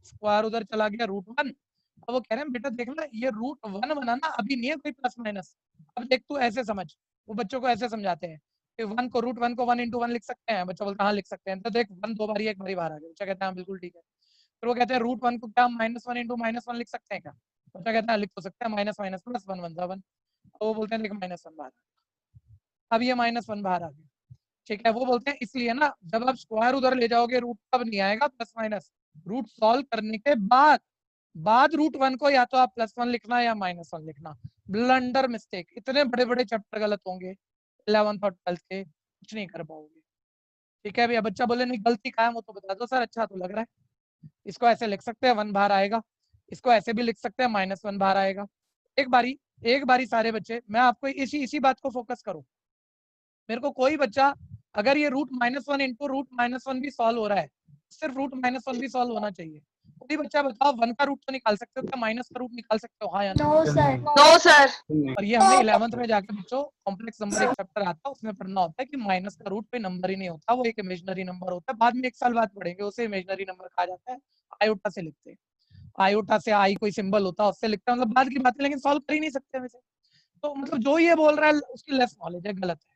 स्क्वायर उधर चला गया √1। अब वो कह रहे हैं बेटा देखना ये √1 बनाना अभी नहीं है कोई प्लस माइनस, अब देख तू ऐसे समझ, वो बच्चों को ऐसे समझाते हैं कि √1 को 1 × 1 लिख सकते हैं, बच्चा बोलता है हाँ लिख सकते हैं, तो देख 1 2 बारी 1 बारी बाहर आ गया, बच्चा कहता है बिल्कुल ठीक है। फिर वो कहते हैं √1 को क्या -1 × -1 लिख सकते हैं क्या? बच्चा कहता है लिख तो सकते हैं, -, +1 1 1, तो वो बोलते हैं देख -1 बाहर, अब ये -1 बाहर आ गया। ठीक है, वो बोलते हैं इसलिए ना जब आप स्क्वायर उधर ले जाओगे रूट तब नहीं आएगा प्लस माइनस, रूट सॉल्व करने के बाद √1 को या तो आप +1 लिखना या -1 लिखना। ब्लंडर मिस्टेक, इतने बड़े बड़े चैप्टर गलत होंगे 11th और 12th के, कुछ नहीं कर पाओगे। ठीक है भैया, बच्चा बोले नहीं गलती कहाँ है वो तो बता दो सर, अच्छा तो लग रहा है। इसको ऐसे लिख सकते हैं 1 बाहर आएगा, इसको ऐसे भी लिख सकते हैं -1 बाहर आएगा। एक बारी सारे बच्चे, मैं आपको इसी बात को फोकस करूं, मेरे को कोई बच्चा अगर ये √-1 × √-1 भी सॉल्व हो रहा है, सिर्फ √-1 भी सॉल्व होना चाहिए। कोई बच्चा बताओ 1 का रूट तो निकाल सकते हो क्या, माइनस का रूट निकाल सकते हो? हाँ या नो सर। और ये हमने 11th में जाकर बच्चों कॉम्प्लेक्स नंबर एक चैप्टर आता है, उसमें पढ़ना होता है कि माइनस का रूट कोई नंबर ही नहीं होता, वो एक इमेजिनरी नंबर होता है। बाद में 1 साल बाद पढ़ेंगे, उसे इमेजिनरी नंबर कहा जाता है। आयोटा से लिखते हैं, आयोटा से आई कोई सिंबल होता है उससे लिखते हैं, मतलब बाद की बात है, लेकिन सॉल्व कर ही नहीं सकते वैसे। तो मतलब जो ये बोल रहा है उसकी लेस नॉलेज है, गलत है।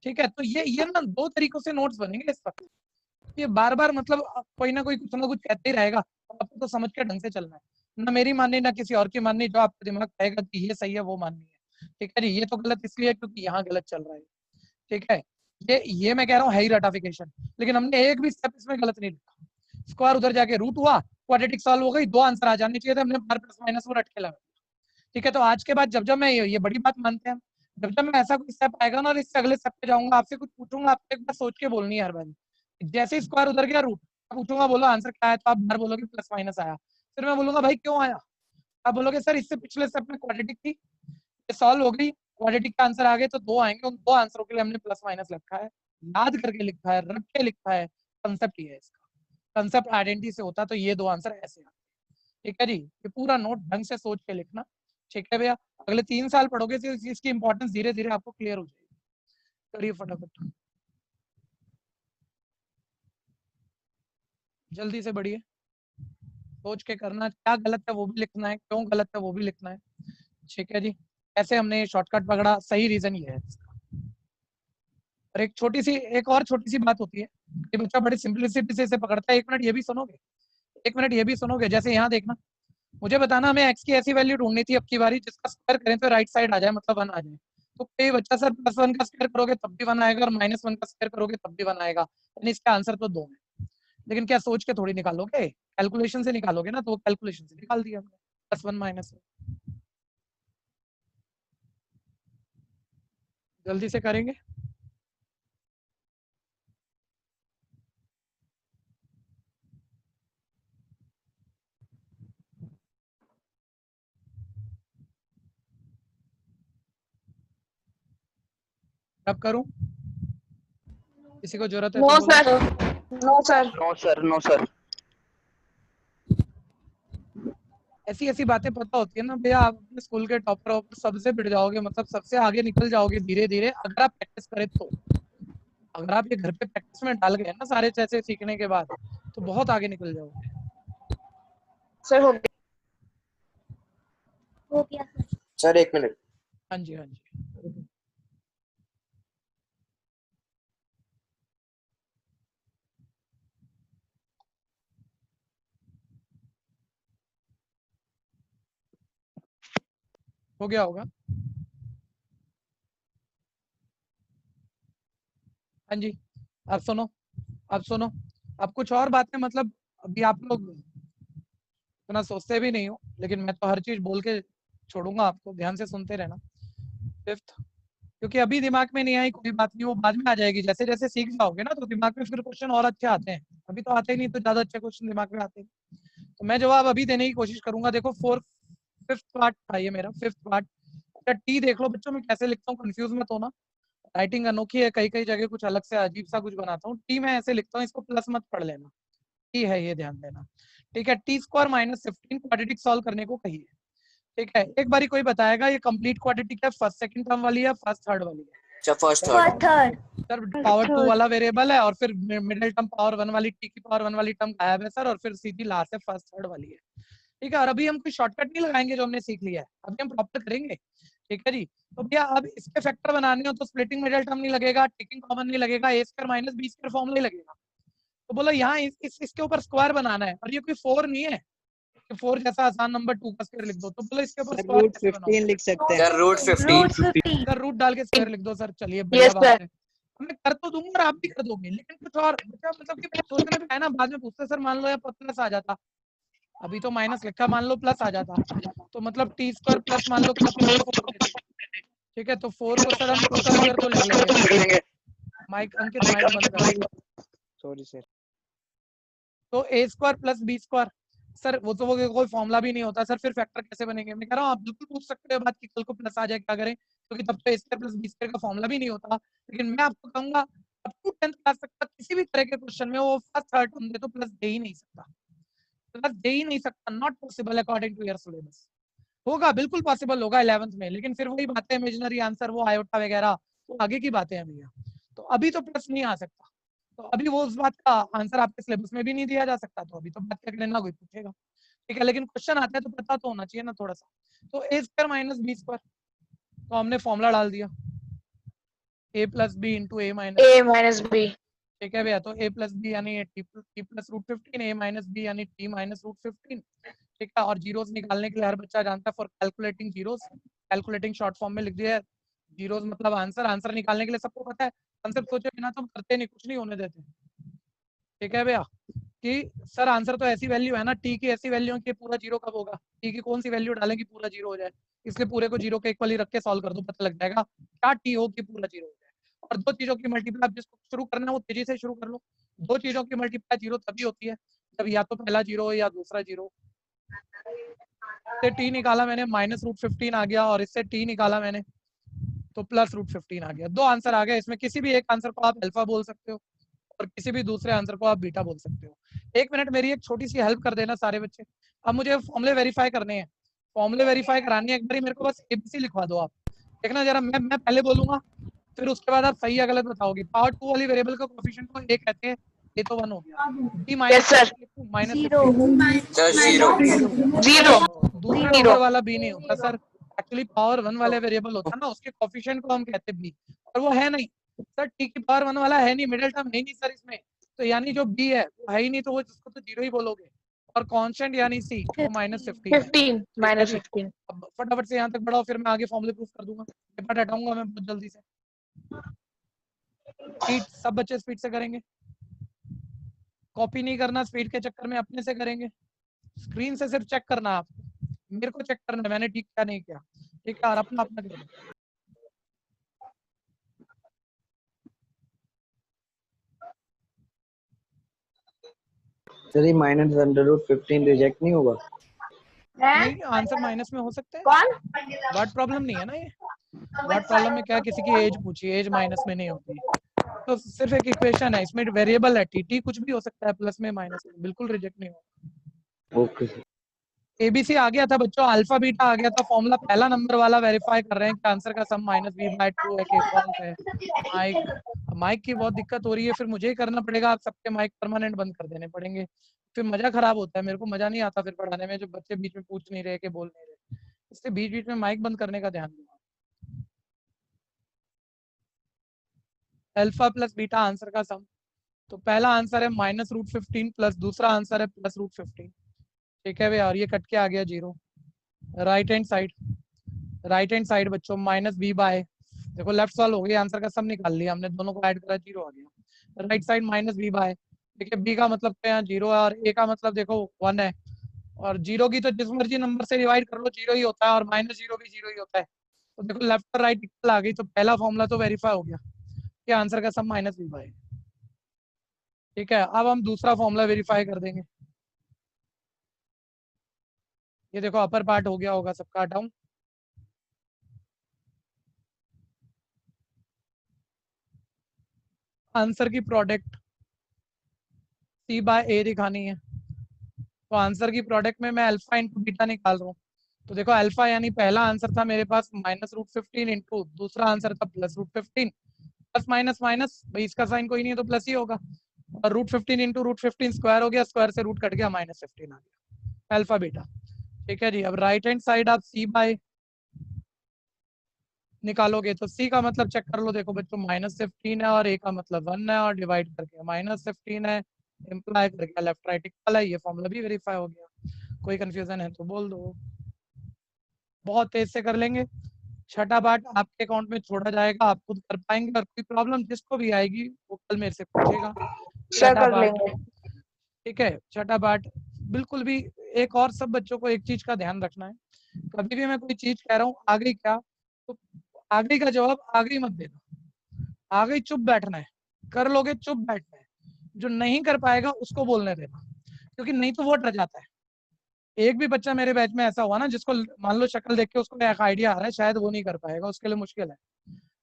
ठीक है, तो ये ना 2 तरीकों से नोट्स बनेंगे इस वक्त। ये बार मतलब कोई ना कोई कुछ ना कुछ कहते ही रहेगा, आपको तो समझ के ढंग से चलना है, ना मेरी माननी ना किसी और की माननी, जो आपका दिमाग कहेगा कि ये सही है वो माननी है। ठीक है जी, ये तो गलत इसलिए क्योंकि यहाँ गलत चल रहा है। ठीक है, ये मैं कह रहा हूँ है ही रटाफिकेशन, लेकिन हमने एक भी स्टेप इसमें गलत नहीं लिखा। स्क्वायर उधर जाके रूट हुआ, क्वाड्रेटिक सॉल्व हो गई, 2 आंसर आ जाने चाहिए थे, हमने बार प्लस माइनस वो रट के लगा। ठीक है, तो आज के बाद जब मैं ये बड़ी बात मानते हैं, जब मैं ऐसा कोई स्टेप आएगा ना और इससे अगले स्टेप पे जाऊंगा, आपसे कुछ पूछूंगा, आपको एक बार सोच के बोलनी है हर बार। जैसे ही स्क्वायर उधर गया रूट, पूछूंगा बोलो आंसर क्या है, तो आप बार बोलोगे +-, आया। फिर मैं बोलूंगा भाई क्यों आया, आप बोलोगे सर इससे पिछले स्टेप में क्वाड्रेटिक थी, ये सॉल्व हो गई, क्वाड्रेटिक का आंसर आ गए, तो 2 आएंगे, उन 2 आंसरों के लिए हमने +-, लिखा है, याद करके लिखा है, रट के लिखा है। कंसेप्ट ये है इसका, कंसेप्ट आइडेंटिटी से होता, तो ये 2 आंसर ऐसे आते। ठीक है जी, ये पूरा नोट ढंग से सोच के लिखना। ठीक है भैया, अगले 3 साल पढ़ोगे तो इसकी इंपॉर्टेंस धीरे धीरे आपको क्लियर हो जाएगी। करिए फटाफट, जल्दी से बढ़िए, सोच के करना, क्या गलत है वो भी लिखना है, क्यों गलत है वो भी लिखना है। ठीक है जी, ऐसे हमने शॉर्टकट पकड़ा, सही रीजन ये है इसका। और एक और छोटी सी बात होती है, ये बच्चा बड़ी सिंपलिसिटी से इसे पकड़ता है। 1 मिनट ये भी सुनोगे, 1 मिनट ये भी सुनोगे। जैसे यहाँ देखना, मुझे बताना हमें x की ऐसी वैल्यू ढूंढनी थी अब की बारी जिसका स्क्वायर करें तो राइट साइड आ जाए, मतलब 1 आ जाए। तो कोई बच्चा सर +1 का स्क्वायर करोगे तब भी 1 आएगा और -1 का स्क्वायर करोगे तब भी 1 आएगा, यानी इसका आंसर तो 2 है। लेकिन क्या सोच के थोड़ी निकालोगे, कैलकुलेशन से निकालोगे ना, तो वो कैलकुलेशन से निकाल दिया हमने, +1 -1। जल्दी से करेंगे, अब करूं, किसी को जरूरत है तो बोलो। No sir. ऐसी बातें पता होती है ना भैया, आप अपने स्कूल के टॉपर हो, सबसे बढ़ जाओगे, मतलब सबसे आगे निकल जाओगे धीरे धीरे, अगर आप प्रैक्टिस करें तो। अगर आप ये घर पे प्रैक्टिस में डाल गए ना सारे जैसे सीखने के बाद, तो बहुत आगे निकल जाओगे। सर हो गया। हो गया सर। Sir 1 minute. हाँ जी हाँ जी। हो गया होगा। हाँ जी, अब सुनो, अब सुनो, अब कुछ और बातें, मतलब अभी आप लोग इतना सोचते भी नहीं हो, लेकिन मैं तो हर चीज बोल के छोड़ूंगा आपको, ध्यान से सुनते रहना। फिफ्थ, क्योंकि अभी दिमाग में नहीं आई कोई बात नहीं, वो बाद में आ जाएगी, जैसे जैसे सीख जाओगे ना तो दिमाग में फिर क्वेश्चन और अच्छे आते हैं। अभी तो आते ही नहीं, तो ज्यादा अच्छे क्वेश्चन दिमाग में आते हैं। तो मैं जवाब अभी देने की कोशिश करूंगा। देखो फिफ्थ पार्ट था ये मेरा, फिफ्थ पार्ट। अच्छा टी देख लो बच्चों, मैं कैसे लिखता हूँ, कंफ्यूज मत होना। राइटिंग अनोखी है, कई कई जगह कुछ अलग से अजीब सा कुछ बनाता हूँ। टी मैं ऐसे लिखता हूँ, इसको प्लस मत पढ़ लेना, टी है ये, ध्यान देना। ठीक है, T square minus 15 quadratic solve करने को कहिए। ठीक है, एक बारी कोई बताएगा ये कंप्लीट क्वाड्रेटिक है, फर्स्ट सेकंड टर्म वाली है, फर्स्ट थर्ड वाली है? अच्छा first third. Third. Sir power 2 वाला वेरिएबल है, और फिर मिडिल टर्म पावर 1 वाली, टी की पावर 1 वाली टर्म गायब है सर, और फिर सीधी लास्ट है फर्स्ट थर्ड वाली है। ठीक है, और अभी हम कोई शॉर्टकट नहीं लगाएंगे, जो हमने सीख लिया है अभी हम प्रॉपर करेंगे। ठीक है जी, तो भैया अब इसके फैक्टर बनाने हो तो स्प्लिटिंग मिडिल टर्म नहीं लगेगा, टेकिंग कॉमन नहीं लगेगा, A square minus B square formula ही लगेगा। तो बोला यहाँ इसके ऊपर स्क्वायर बनाना है, और ये कोई 4 नहीं है कि 4 जैसा आसान नंबर 2 का स्क्वायर लिख दो, तो बोला इसके ऊपर सर स्क्वायर रूट कैसे 15 बनाओ? लिख सकते हैं। Sir root 15। सर रूट डाल के स्क्वायर लिख दो सर, चलिए बढ़िया बात है। मैं कर तो दूंगा और आप भी कर दोगे, लेकिन कुछ और मतलब कि सोचने में है ना, बाद में पूछते सर मान लो या प्लस आ जाता, अभी तो माइनस लिखा, मान लो प्लस आ जाता, तो मतलब टी स्क्वायर प्लस मान लो कितना प्लस 4 देते। ठीक है, तो 4 को सर हम 2 का स्क्वायर तो लिख लेंगे। माइक अंकित माइक बंद कर। Sorry sir. तो A square plus B square, sir वो तो वो कोई फॉर्मूला भी नहीं होता सर, फिर फैक्टर कैसे बनेंगे? मैं कह रहा हूँ आप बिल्कुल पूछ सकते हो बात कि कल को प्लस आ जाए क्या करें, क्योंकि तब तो A square plus B square का फॉर्मूला भी नहीं होता। लेकिन मैं आपको कहूंगा अप टू 10th क्लास तक का किसी भी तरह के क्वेश्चन में वो फर्स्ट थर्ड टर्म दे तो प्लस दे ही नहीं सकता, प्लस दे ही नहीं सकता, not possible according to your syllabus. होगा, बिल्कुल पॉसिबल होगा 11th में, लेकिन फिर वही बातें, इमेजिनरी आंसर, वो आयोटा वगैरह, वो आगे की बातें हैं भैया। तो अभी तो प्लस नहीं आ सकता, तो अभी वो उस बात का आंसर आपके सिलेबस में भी नहीं दिया जा सकता, तो अभी तो बात क्या करना, कोई पूछेगा। ठीक है, लेकिन क्वेश्चन आता है तो पता तो होना चाहिए ना थोड़ा सा। तो A square minus B square, तो हमने फॉर्मूला डाल दिया, ए प्लस बी इंटू ए माइनस बी। ठीक है भैया, तो ए प्लस बी यानी टी प्लस रूट 15, ए माइनस बी यानी टी माइनस रूट 15। ठीक है, और जीरोस निकालने के लिए हर बच्चा जानता है, for calculating zeros, calculating short form में लिख दिया है, जीरोस मतलब आंसर, आंसर निकालने के लिए सबको पता है, कंसेप्ट सोचे बिना तो हम करते नहीं, कुछ नहीं होने देते। ठीक है भैया, कि सर आंसर तो ऐसी वैल्यू है ना, टी की ऐसी वैल्यू है कि पूरा जीरो कब होगा, टी की कौन सी वैल्यू डालेंगे पूरा जीरो हो जाए, इसलिए पूरे को जीरो के इक्वली रख के सॉल्व कर दो, पता लग जाएगा क्या टी हो कि पूरा जीरो हो जाए। और दो चीजों की मल्टीप्लाई, आप जिसको शुरू करना है वो तेजी से शुरू कर लो। दो चीजों की मल्टीप्लाई जीरो तभी होती है जब या तो पहला जीरो हो या दूसरा जीरो। टी निकाला मैंने, माइनस रूट 15 आ गया, और इससे टी निकाला मैंने तो प्लस रूट 15 आ गया। दो आंसर आ गए, इसमें किसी भी एक आंसर को आप अल्फा बोल सकते हो और किसी भी दूसरे आंसर को आप बीटा बोल सकते हो। 1 मिनट मेरी एक छोटी सी हेल्प कर देना सारे बच्चे, अब मुझे फॉर्मूले वेरीफाई करने हैं, फॉर्मूले वेरीफाई करानी है, एक बारी मेरे को बस एबीसी लिखवा दो आप, देखना जरा, मैं पहले बोलूंगा फिर उसके बाद आप सही या गलत बताओगे। पावर 2 वाली वेरिएबल का कोएफिशिएंट को ए कहते हैं, ये तो 1 हो गया, D minus minus sir zero. दूसरे नंबर वाला बी नहीं होता सर, एक्चुअली पावर 1 वाले वेरिएबल होता है ना, उसके कोएफिशिएंट को हम कहते हैं बी, और वो है नहीं सर, टी की पावर 1 वाला है नहीं, मिडिल टर्म है नहीं सर इसमें, तो यानी जो बी है वो है ही नहीं, तो वो जिसको तो जीरो ही बोलोगे, और कांस्टेंट यानी सी वो माइनस 15। अब फटाफट से यहाँ तक बढ़ाओ, फिर मैं आगे फॉर्मूले प्रूफ कर दूंगा, पेपर हटाऊंगा मैं बहुत जल्दी से। स्पीड, सब बच्चे स्पीड से करेंगे, कॉपी नहीं करना, स्पीड के चक्कर में अपने से करेंगे, स्क्रीन से सिर्फ चेक करना, आप मेरे को चेक करना है मैंने ठीक क्या नहीं किया। ठीक है, और अपना अपना करें। Sir minus under root 15 reject नहीं होगा? नहीं, आंसर माइनस में हो सकते हैं, वर्ड प्रॉब्लम नहीं है ना ये, वर्ड प्रॉब्लम में क्या, किसी की एज पूछी, एज माइनस में नहीं होती, तो सिर्फ एक इक्वेशन है, इसमें वेरिएबल है टी, कुछ भी हो सकता है, प्लस में माइनस में, बिल्कुल रिजेक्ट नहीं होगा। Okay sir. एबीसी आ गया था बच्चों, अल्फा बीटा आ गया था, फॉर्मूला पहला नंबर वाला वेरीफाई कर रहे हैं कि आंसर का सम माइनस बी बाय 2 है कि फॉल्स है। माइक माइक की बहुत दिक्कत हो रही है, फिर मुझे ही करना पड़ेगा, आप सबके माइक परमानेंट बंद कर देने पड़ेंगे, फिर मजा खराब होता है, मेरे को मजा नहीं आता फिर पढ़ाने में, जो बच्चे बीच में पूछ नहीं रहे कि बोल नहीं रहे, इसलिए बीच बीच में माइक बंद करने का ध्यान दूंगा। अल्फा प्लस बीटा आंसर का सम, तो पहला आंसर है -√15 प्लस दूसरा आंसर है +√15, ठीक है भैया, और ये कट के आ गया 0। राइट हैंड साइड बच्चों -b/, देखो लेफ्ट सॉल्व हो गया, आंसर का सम निकाल लिया हमने, दोनों को ऐड करा 0 आ गया। राइट साइड -b/, देखिए b का मतलब तो यहाँ 0 है और a का मतलब देखो 1 है, और 0 की तो जिस मर्जी नंबर से डिवाइड कर लो 0 ही होता है, और -0 भी 0 ही होता है, तो देखो लेफ्ट और राइट इक्वल आ गई, तो पहला फॉर्मूला तो वेरीफाई हो गया कि आंसर का सम -b/, ठीक है। अब हम दूसरा फॉर्मूला वेरीफाई कर देंगे, ये देखो अपर पार्ट हो गया होगा सबका, हटाऊं, आंसर की प्रोडक्ट c/a दिखानी है, तो आंसर की प्रोडक्ट में मैं अल्फा इंटू बीटा निकाल रहा हूँ, तो देखो अल्फा यानी पहला आंसर था मेरे पास -√15 इंटू दूसरा आंसर था +√15, प्लस माइनस माइनस भाई इसका साइन कोई नहीं है तो प्लस ही होगा, और √15 इंटू √15 स्क्वायर हो गया, स्क्वायर से रूट कट गया, -15 आ गया अल्फा बीटा, ठीक है जी। अब राइट हैंड साइड आप c/a निकालोगे, तो c का मतलब चेक कर लो, देखो बच्चों -15 है और a का मतलब 1 है, और डिवाइड करके -15 है, इम्प्लाई करके लेफ्ट राइट इक्वल है, ये फॉर्मूला भी वेरीफाई हो गया। कोई कंफ्यूजन है तो बोल दो, बहुत तेज से कर लेंगे। छठा पार्ट आपके अकाउंट में छोड़ा जाएगा, आप खुद कर पाएंगे, और कोई प्रॉब्लम जिसको भी आएगी वो कल मेरे से पूछेगा। छठा पार्ट, ठीक है, छठा पार्ट बिल्कुल भी। एक और सब बच्चों को एक चीज का ध्यान रखना है, कभी भी मैं कोई चीज कह रहा हूँ आ गई क्या, तो आगे का जवाब आगे ही मत देना, आगे चुप बैठना है, कर लोगे चुप बैठना है, जो नहीं कर पाएगा उसको बोलने देना, क्योंकि नहीं तो वो डर जाता है। एक भी बच्चा मेरे बैच में ऐसा हुआ ना जिसको मान लो शक्ल देख के उसको एक आइडिया आ रहा है, शायद वो नहीं कर पाएगा, उसके लिए मुश्किल है,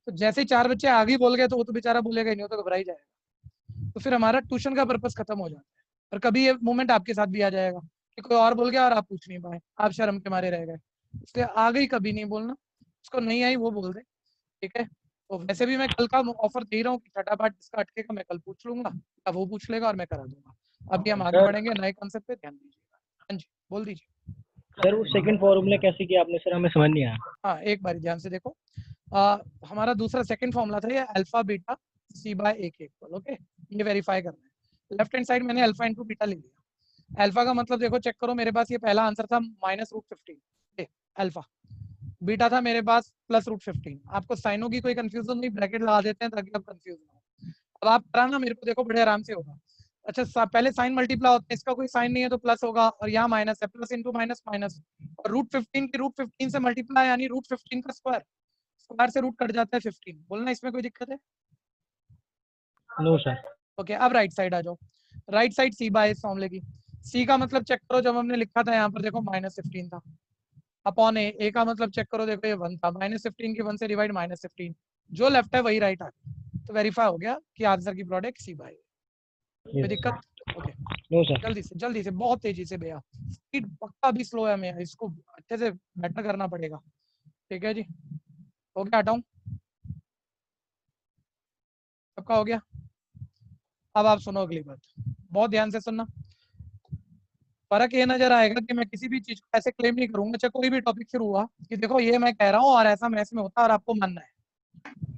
तो जैसे ही 4 बच्चे आगे बोल गए तो वो तो बेचारा बोलेगा ही नहीं, वो तो घबरा ही जाएगा, तो फिर हमारा ट्यूशन का पर्पस खत्म हो जाता है। और कभी ये मोमेंट आपके साथ भी आ जाएगा कि कोई और बोल गया और आप पूछ नहीं पाए, आप शर्म के मारे रह गए, इसलिए आगे ही कभी नहीं बोलना, उसको नहीं आई वो बोल दे, ठीक है। तो वैसे भी मैं कल का ऑफर दे रहा हूँ कि छठा पार्ट जिसका अटकेगा मैं कल पूछ लूंगा, या वो पूछ लेगा और मैं करा दूंगा। अभी हम आगे बढ़ेंगे, नए कॉन्सेप्ट पे ध्यान दीजिएगा। हाँ जी बोल दीजिए। सर वो सेकंड फॉर्मूला कैसे किया आपने सर, हमें समझ नहीं आया। हाँ एक बार ध्यान से देखो, हमारा दूसरा सेकंड फॉर्मूला था ये अल्फा बीटा c/a के इक्वल, ओके, ये वेरीफाई करना है। लेफ्ट हैंड साइड मैंने अल्फा इंटू बीटा ले लिया, अल्फा का मतलब देखो चेक करो, मेरे पास ये पहला आंसर था -√15 अल्फा, बीटा था मेरे पास +√15, आपको साइनों की कोई कंफ्यूजन नहीं, ब्रैकेट लगा देते हैं ताकि आप कंफ्यूज ना हो। अब आप कराना मेरे को, देखो बड़े आराम से होगा। अच्छा पहले साइन मल्टीप्लाई होता है, इसका कोई साइन नहीं है तो प्लस होगा, और यहाँ माइनस है, प्लस इंटू माइनस माइनस, और √15 की √15 से मल्टीप्लाई यानी √15 का स्क्वायर, स्क्वायर से रूट कट जाता है 15, बोलना इसमें कोई दिक्कत है? No sir. ओके अब राइट साइड आ जाओ, राइट साइड c/a इस फॉर्मूले की, c का मतलब चेक करो, जब हमने लिखा था यहाँ पर देखो -15 था, अपॉन a का मतलब चेक करो, देखो ये 1 था, -15 की 1 से डिवाइड -15, जो लेफ्ट है वही राइट आ गया, तो वेरीफाई हो गया कि आंसर की प्रोडक्ट c/a। कोई दिक्कत? Okay no sir. जल्दी से बहुत तेजी से भैया, स्पीड पक्का भी स्लो है, मैं इसको अच्छे से बेटर करना पड़ेगा, ठीक है जी। हो गया, हटाऊं, सबका हो गया। अब आप सुनो अगली बात, बहुत ध्यान से सुनना, फर्क ये नजर आएगा कि मैं किसी भी चीज को ऐसे क्लेम नहीं करूंगा, चाहे कोई भी टॉपिक शुरू हुआ कि देखो ये मैं कह रहा हूँ और ऐसा मैथ्स में होता है और आपको मानना है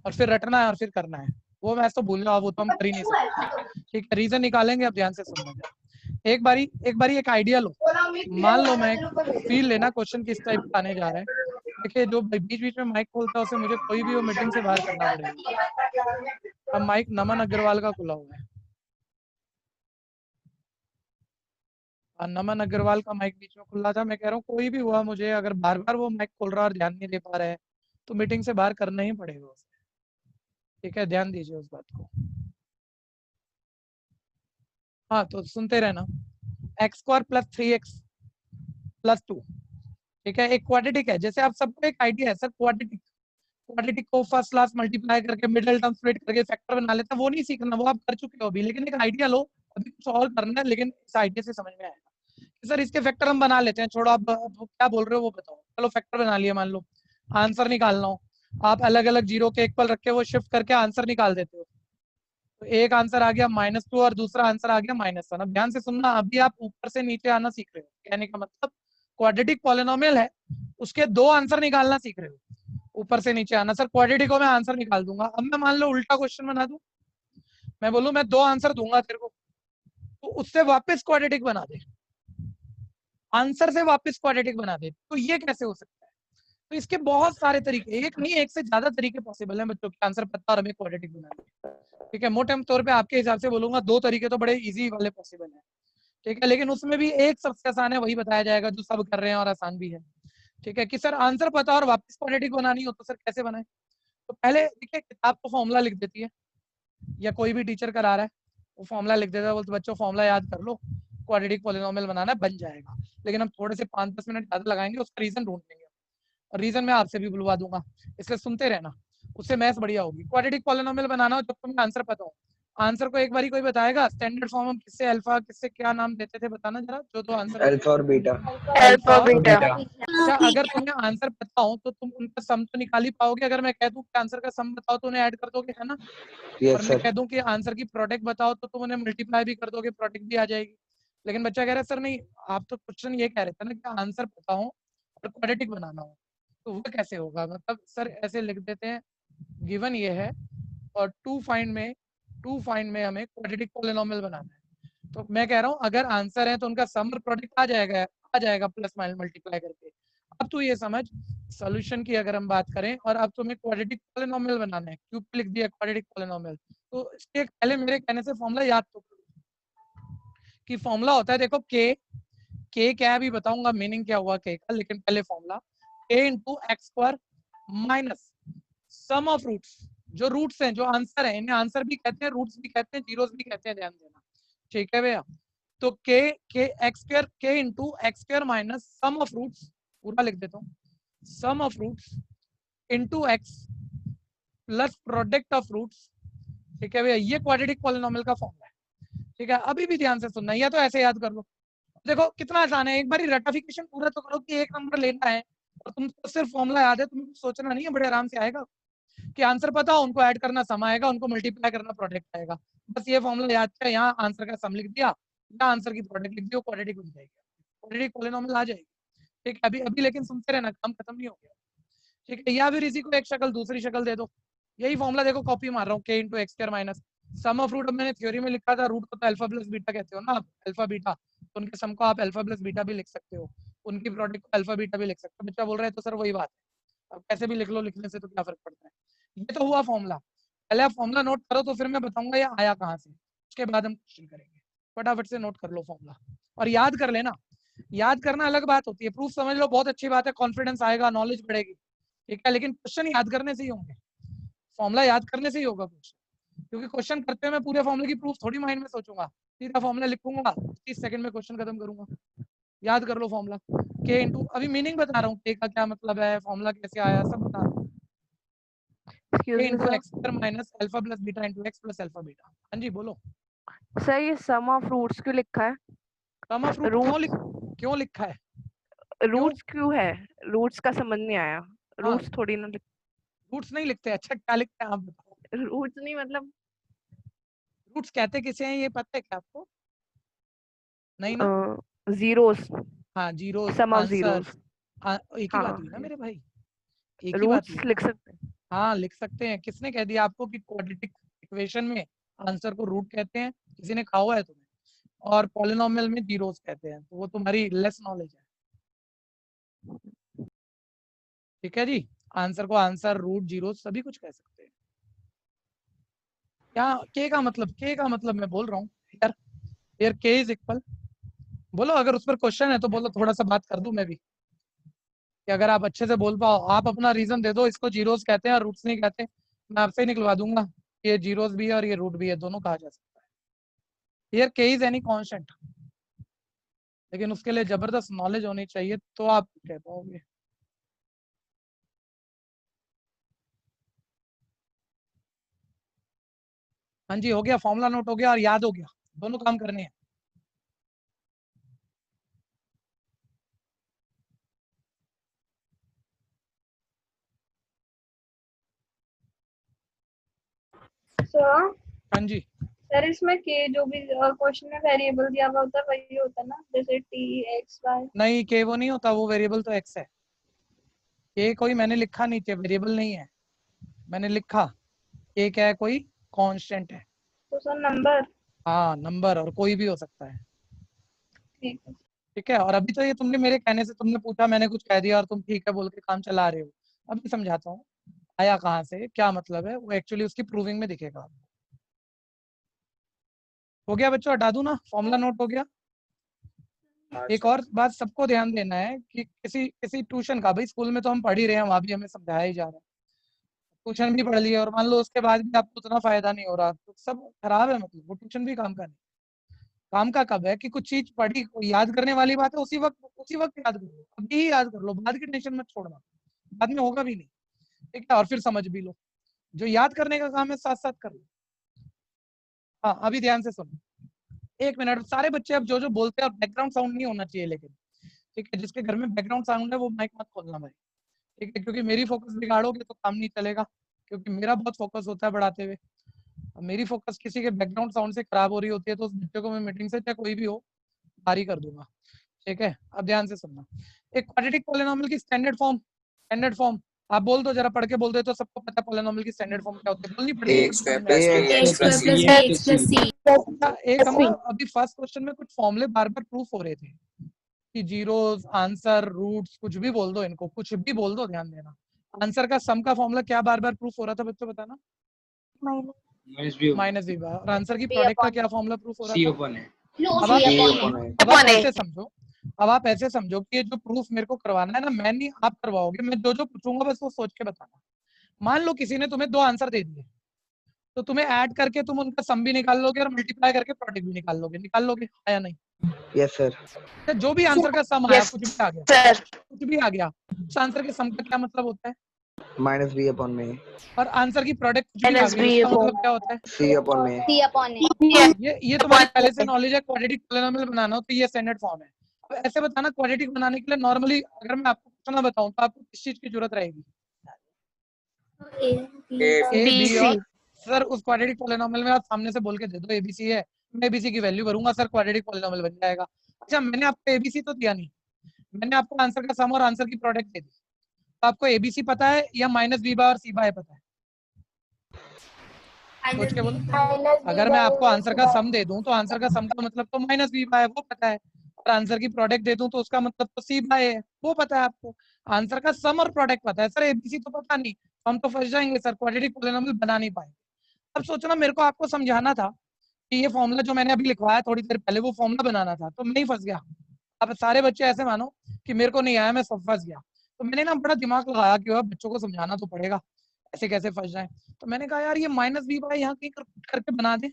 और फिर रटना है और फिर करना है, वो मैथ्स तो भूल जाओ, वो तो हम कर ही नहीं सकते, ठीक है। रीजन निकालेंगे, अब ध्यान से सुनना जरा, एक बारी एक आइडिया लो, मान लो मैं फील लेना क्वेश्चन किस टाइप का आने जा रहा है, देखिए जो बीच बीच में माइक खोलता है उसे मुझे कोई भी वो मीटिंग से बाहर करना पड़ेगा। अब माइक नमन अग्रवाल का खुला हुआ है, नमन अग्रवाल का माइक बीच में खुला था, मैं कह रहा हूँ कोई भी हुआ मुझे अगर बार बार वो माइक खोल रहा है और ध्यान नहीं दे पा रहा है तो मीटिंग से बाहर करना ही पड़ेगा उसे, ठीक है, ध्यान दीजिए उस बात को। हाँ तो सुनते रहना, x² + 3x + 2, ठीक है, एक क्वाड्रेटिक है, जैसे आप सबको एक आइडिया है सर, क्वाड्रेटिक को फर्स्ट क्लास मल्टीप्लाई करके मिडिल टर्म स्प्लिट करके फैक्टर बना लेते हैं, वो नहीं सीखना, वो आप कर चुके हो अभी, लेकिन एक आइडिया लो, अभी कुछ और करना है, लेकिन इस आइडिया से समझ में आएगा सर इसके फैक्टर हम बना लेते हैं, छोड़ो आप क्या बोल रहे हो वो बताओ, चलो फैक्टर बना लिया, मान लो आंसर निकालना हो, आप अलग अलग जीरो के इक्वल रख के वो शिफ्ट करके आंसर निकाल देते हो, तो एक आंसर आ गया -2 और दूसरा आंसर आ गया -1। अब ध्यान से सुनना, अभी आप ऊपर से नीचे आना सीख रहे हो। कहने का मतलब क्वाड्रेटिक पॉलिनोमियल है, उसके 2 आंसर निकालना सीख रहे हो। ऊपर से नीचे आना, सर क्वाड्रेटिक को मैं आंसर निकाल दूंगा। अब मैं मान लो उल्टा क्वेश्चन बना दूं, मैं बोलूं मैं 2 आंसर दूंगा तेरे को, तो उससे वापस क्वाड्रेटिक बना दे, आंसर से वापस क्वाड्रेटिक बना दे। तो ये कैसे हो सकता है? तो इसके बहुत सारे तरीके, एक नहीं एक से ज्यादा तरीके पॉसिबल हैं बच्चों के आंसर पता और हमें क्वाड्रेटिक बनाने के। ठीक है, मोटे तौर पे आपके हिसाब से बोलूंगा 2 तरीके तो बड़े इजी वाले पॉसिबल है। ठीक है, लेकिन उसमें भी एक सबसे आसान है, वही बताया जाएगा जो सब कर रहे हैं और आसान भी है। ठीक है, कि सर आंसर पता और वापस क्वाड्रेटिक बनानी हो तो सर कैसे बनाए? तो पहले देखिए, किताब तो फॉर्मूला लिख देती है, या कोई भी टीचर करा रहा है वो फॉर्मूला लिख देता है, बोलते बच्चों फॉर्मूला याद कर लो, क्वाड्रेटिक पॉलिनोमियल बनाना बन जाएगा। लेकिन हम थोड़े से 5-10 मिनट ज्यादा लगाएंगे, उसका रीजन ढूंढ लेंगे, और रीजन मैं आपसे भी बुलवा दूंगा, इसलिए सुनते रहना, उससे मैथ्स बढ़िया होगी। क्वाड्रेटिक पॉलिनोमियल बनाना हो जब तुम्हें आंसर पता हो, आंसर को एक बारी कोई बताएगा स्टैंडर्ड फॉर्म हम किससे अल्फा किससे क्या नाम देते थे, बताना जरा, जो तो आंसर अल्फा और बीटा। अल्फा और बीटा। अच्छा, अगर तुम्हें आंसर पता हो तो तुम उनका सम तो निकाल ही पाओगे। अगर मैं कह दूं कि आंसर का सम बताओ तो उन्हें ऐड कर दोगे, है ना? और मैं कह दूं कि आंसर की प्रोडक्ट बताओ तो तुम उन्हें मल्टीप्लाई भी कर दोगे, प्रोडक्ट भी आ जाएगी। लेकिन बच्चा कह रहा है सर नहीं, आप तो क्वेश्चन ये कह रहे थे ना कि आंसर पता हो और क्वाड्रेटिक बनाना हो, तो वो कैसे होगा? मतलब सर ऐसे लिख देते हैं, गिवन ये है और टू फाइंड में हमें क्वाड्रेटिक पॉलिनोमियल बनाना है। तो मैं कह रहा हूँ अगर आंसर है तो उनका सम और प्रोडक्ट आ जाएगा प्लस माइनस मल्टीप्लाई करके। अब तू ये समझ, सॉल्यूशन की अगर हम बात करें और अब तुम्हें क्वाड्रेटिक पॉलिनोमियल बनाना है, क्यूब पे लिख दिया क्वाड्रेटिक पॉलिनोमियल, तो इसके पहले मेरे कहने से फॉर्मूला याद तो करो कि फॉर्मूला होता है, देखो के क्या है अभी बताऊंगा मीनिंग क्या हुआ के का, लेकिन पहले formula a into x square minus sum of roots, जो रूट्स हैं जो आंसर है, इन्हें आंसर भी कहते हैं, रूट्स भी कहते हैं, जीरोस भी कहते हैं, ध्यान देना। ठीक है भैया, तो के एक्स स्क्वायर के into x square minus sum of roots, पूरा लिख देता हूँ, sum of roots into x plus product of roots. ठीक है भैया, ये क्वाड्रेटिक पॉलिनोमियल का फॉर्मूला है। ठीक है, अभी भी ध्यान से सुनना, या तो ऐसे याद कर लो। देखो कितना आसान है, एक बार रटिफिकेशन पूरा तो करो कि एक नंबर लेना है और तुमको सिर्फ फॉर्मूला याद है, तुमको सोचना नहीं है, बड़े आराम से आएगा। कि आंसर पता हो, उनको ऐड करना सम आएगा, उनको मल्टीप्लाई करना प्रोडक्ट आएगा। बस ये फॉर्मूला याद किया, यहाँ आंसर का सम लिख दिया या आंसर की प्रोडक्ट लिख दिया, क्वाड्रेटिक बन जाएगी, क्वाड्रेटिक पॉलिनोमियल आ जाएगी। ठीक है, अभी अभी लेकिन सुनते रहना, काम खत्म नहीं हो गया। ठीक है, या फिर इसी को एक शक्ल दूसरी शक्ल दे दो, यही फॉर्मूला देखो कॉपी मार रहा हूँ, के into x square minus sum of root. अब मैंने थ्योरी में लिखा था रूट को तो अल्फा प्लस बीटा कहते हो ना आप, अल्फा बीटा, तो उनके सम को आप अल्फा प्लस बीटा भी लिख सकते हो, उनकी प्रोडक्ट को अल्फा बीटा भी लिख सकते हो। बच्चा बोल रहा है तो सर वही बात है, अब कैसे भी लिख लो, लिखने से तो क्या फर्क पड़ता है। ये तो हुआ फॉर्मूला, पहले आप फॉर्मूला नोट करो तो फिर मैं बताऊंगा ये आया कहाँ से, उसके बाद हम क्वेश्चन करेंगे। फटाफट से नोट कर लो फॉर्मूला और याद कर लेना। याद करना अलग बात होती है, प्रूफ समझ लो बहुत अच्छी बात है, कॉन्फिडेंस आएगा, नॉलेज बढ़ेगी। ठीक है, लेकिन क्वेश्चन याद करने से ही होंगे, फॉर्मूला याद करने से ही होगा कुछ, क्योंकि क्वेश्चन करते हुए मैं पूरे फॉर्मूले की प्रूफ थोड़ी माइंड में सोचूंगा, सीधा फॉर्मूला लिखूंगा, 30 सेकंड में क्वेश्चन खत्म करूंगा। याद कर लो फॉर्मूला, के इंटू, अभी मीनिंग बता रहा हूँ के का क्या मतलब है, फॉर्मूला कैसे आया, सब बता रहा हूँ। के into x square minus alpha plus beta into x plus alpha beta. हाँ जी बोलो। सर ये सम ऑफ रूट्स क्यों लिखा है? सम ऑफ रूट क्यों लिखा है? रूट्स क्यों है? रूट्स का समझ नहीं आया। रूट्स थोड़ी ना रूट्स नहीं लिखते, अच्छा क्या लिखते हैं आप बताओ। रूट्स नहीं मतलब रूट्स कहते किसे हैं ये पता है क्या आपको? नहीं ना, जीरोस, हाँ zeros, sum of answer, zeros. एक ही बात हुई ना मेरे भाई, एक ही बात हुई रूट्स ना। लिख सकते हैं। हाँ लिख सकते हैं, किसने कह दिया आपको कि क्वाड्रेटिक इक्वेशन में आंसर को रूट कहते हैं? किसी ने कहा हुआ है तुम्हें? और पॉलिनोमियल में जीरोस कहते हैं, तो वो तुम्हारी लेस नॉलेज है। ठीक है जी, आंसर को आंसर, रूट, जीरो सभी कुछ कह सकते हैं। क्या के का मतलब, के का मतलब मैं बोल रहा हूँ यार, यार के इज इक्वल, बोलो अगर उस पर क्वेश्चन है तो बोलो, थोड़ा सा बात कर दूं मैं भी, कि अगर आप अच्छे से बोल पाओ, आप अपना रीजन दे दो, इसको जीरोस कहते हैं और रूट्स नहीं कहते, मैं आपसे ही निकलवा दूंगा, ये जीरोस भी है और ये रूट भी है, दोनों कहा जा सकता है। यार के इज एनी कांस्टेंट, लेकिन उसके लिए जबरदस्त नॉलेज होनी चाहिए तो आप कह पाओगे। हाँ जी हो गया, फॉर्मूला नोट हो गया और याद हो गया, दोनों काम करने हैं। सर हाँ जी, सर इसमें के जो भी क्वेश्चन में वेरिएबल दिया हुआ होता है वही होता है ना, जैसे टी एक्स वाई। नहीं के वो नहीं होता, वो वेरिएबल तो एक्स है। के कोई मैंने लिखा नीचे, वेरिएबल नहीं है, मैंने लिखा के क्या है, कोई कांस्टेंट है। तो सर नंबर। हाँ नंबर, और कोई भी हो सकता है। ठीक है। ठीक है, और अभी तो ये तुमने मेरे कहने से तुमने पूछा, मैंने कुछ कह दिया और तुम ठीक है बोल के काम चला रहे हो। अभी समझाता हूँ आया कहाँ से, क्या मतलब है, वो एक्चुअली उसकी प्रूविंग में दिखेगा। हो गया बच्चों, हटा दूं ना, फॉर्मूला नोट हो गया। एक और बात सबको ध्यान देना है कि किसी किसी ट्यूशन का, भाई स्कूल में तो हम पढ़ ही रहे हैं, वहां भी हमें समझाया ही जा रहा है, ट्यूशन भी पढ़ लिया और मान लो उसके बाद भी आपको उतना फायदा नहीं हो रहा, तो सब खराब है, मतलब वो ट्यूशन भी काम का नहीं। काम का कब है कि कुछ चीज पढ़ी, कोई याद करने वाली बात है, उसी वक्त याद कर लो, अभी ही याद कर लो, बाद की टेंशन मत छोड़ना, बाद में होगा भी नहीं। ठीक है, और फिर समझ भी लो, जो याद करने का काम है साथ साथ कर लो। हाँ अभी ध्यान से सुनो, 1 मिनट, सारे बच्चे अब जो जो बोलते हैं, और बैकग्राउंड साउंड नहीं होना चाहिए लेकिन, ठीक है, जिसके घर में बैकग्राउंड साउंड है वो माइक मत खोलना भाई, ठीक है, क्योंकि मेरी फोकस बिगाड़ोगे तो काम नहीं चलेगा, क्योंकि मेरा बहुत फोकस होता है पढ़ाते हुए, अब मेरी फोकस किसी के बैकग्राउंड साउंड से खराब हो रही होती है तो उस बच्चे को मैं मीटिंग से चाहे कोई भी हो बाहरी कर दूंगा। ठीक है, अब ध्यान से सुनना, एक क्वाड्रेटिक पॉलिनोमियल की स्टैंडर्ड फॉर्म आप बोल दो जरा, पढ़ के बोल दो तो सबको पता है पॉलिनोमियल की स्टैंडर्ड फॉर्म क्या होती है, बोलनी पड़ेगी x square plus B x plus C. एक हम ना अभी फर्स्ट क्वेश्चन में कुछ फॉर्मूले बार बार प्रूफ हो रहे थे कि जीरोस, आंसर, रूट्स, कुछ भी बोल दो इनको, कुछ भी बोल दो, ध्यान देना। आंसर का सम का फॉर्मूला क्या बार बार प्रूफ हो रहा था बच्चों, बताना। Minus B bar. और आंसर की प्रोडक्ट का क्या फॉर्मूला प्रूफ हो रहा था? अब आप ऐसे समझो, अब आप ऐसे समझो कि ये जो प्रूफ मेरे को करवाना है ना, मैं नहीं आप करवाओगे, मैं जो जो पूछूंगा बस वो सोच के बताना। मान लो किसी ने तुम्हें 2 आंसर दे दिए, तो तुम्हें ऐड करके तुम उनका सम भी निकाल लोगे और मल्टीप्लाई करके प्रोडक्ट भी निकाल लोगे या नहीं? Yes sir. जो भी आंसर का सम आया, कुछ भी आ गया, कुछ भी आ गया, उस आंसर के सम का क्या मतलब होता है? माइनस बी अपॉन में। और आंसर की प्रोडक्ट कुछ भी आ गई, उसका मतलब क्या होता है? सी अपॉन में। ये तुम्हारी पहले से नॉलेज है, क्वाड्रेटिक पॉलिनोमियल बनाना हो तो ये स्टैंडर्ड फॉर्म है। अब ऐसे बताना, क्वाड्रेटिक बनाने के लिए नॉर्मली अगर मैं आपको क्वेश्चन ना बताऊं तो आपको किस चीज की जरूरत रहेगी? ए बी और सर उस क्वाड्रेटिक पॉलिनोमियल में आप सामने से बोल के दे दो एबीसी है, मैं एबीसी की वैल्यू भरूंगा, सर क्वाड्रेटिक पॉलिनोमियल बन जाएगा। अच्छा मैंने आपको एबीसी तो दिया नहीं, मैंने आपको आंसर का सम और आंसर की प्रोडक्ट दे दी, तो आपको एबीसी पता है या माइनस बी बाय और सी बाय पता है? सोच के बोलो। अगर मैं आपको आंसर का सम दे दूं तो आंसर का सम का मतलब तो माइनस बी बाय वो पता है, और आंसर की प्रोडक्ट दे दूं तो उसका मतलब तो सी बाय है, वो पता है आपको। आंसर का सम और प्रोडक्ट पता है, सर एबीसी तो पता नहीं, हम तो फंस जाएंगे सर, क्वाड्रेटिक पॉलिनोमियल बना नहीं पाएंगे। अब सोचो ना, मेरे को आपको समझाना था कि ये फॉर्मूला जो मैंने अभी लिखवाया थोड़ी देर पहले, वो फॉर्मूला बनाना था, तो मैं ही फंस गया। अब सारे बच्चे ऐसे मानो कि मेरे को नहीं आया, मैं सब फंस गया। तो मैंने ना बड़ा दिमाग लगाया कि अब बच्चों को समझाना तो पड़ेगा, ऐसे कैसे फंस जाए। तो मैंने कहा यार ये माइनस बी बाय यहाँ कहीं करके बना दे,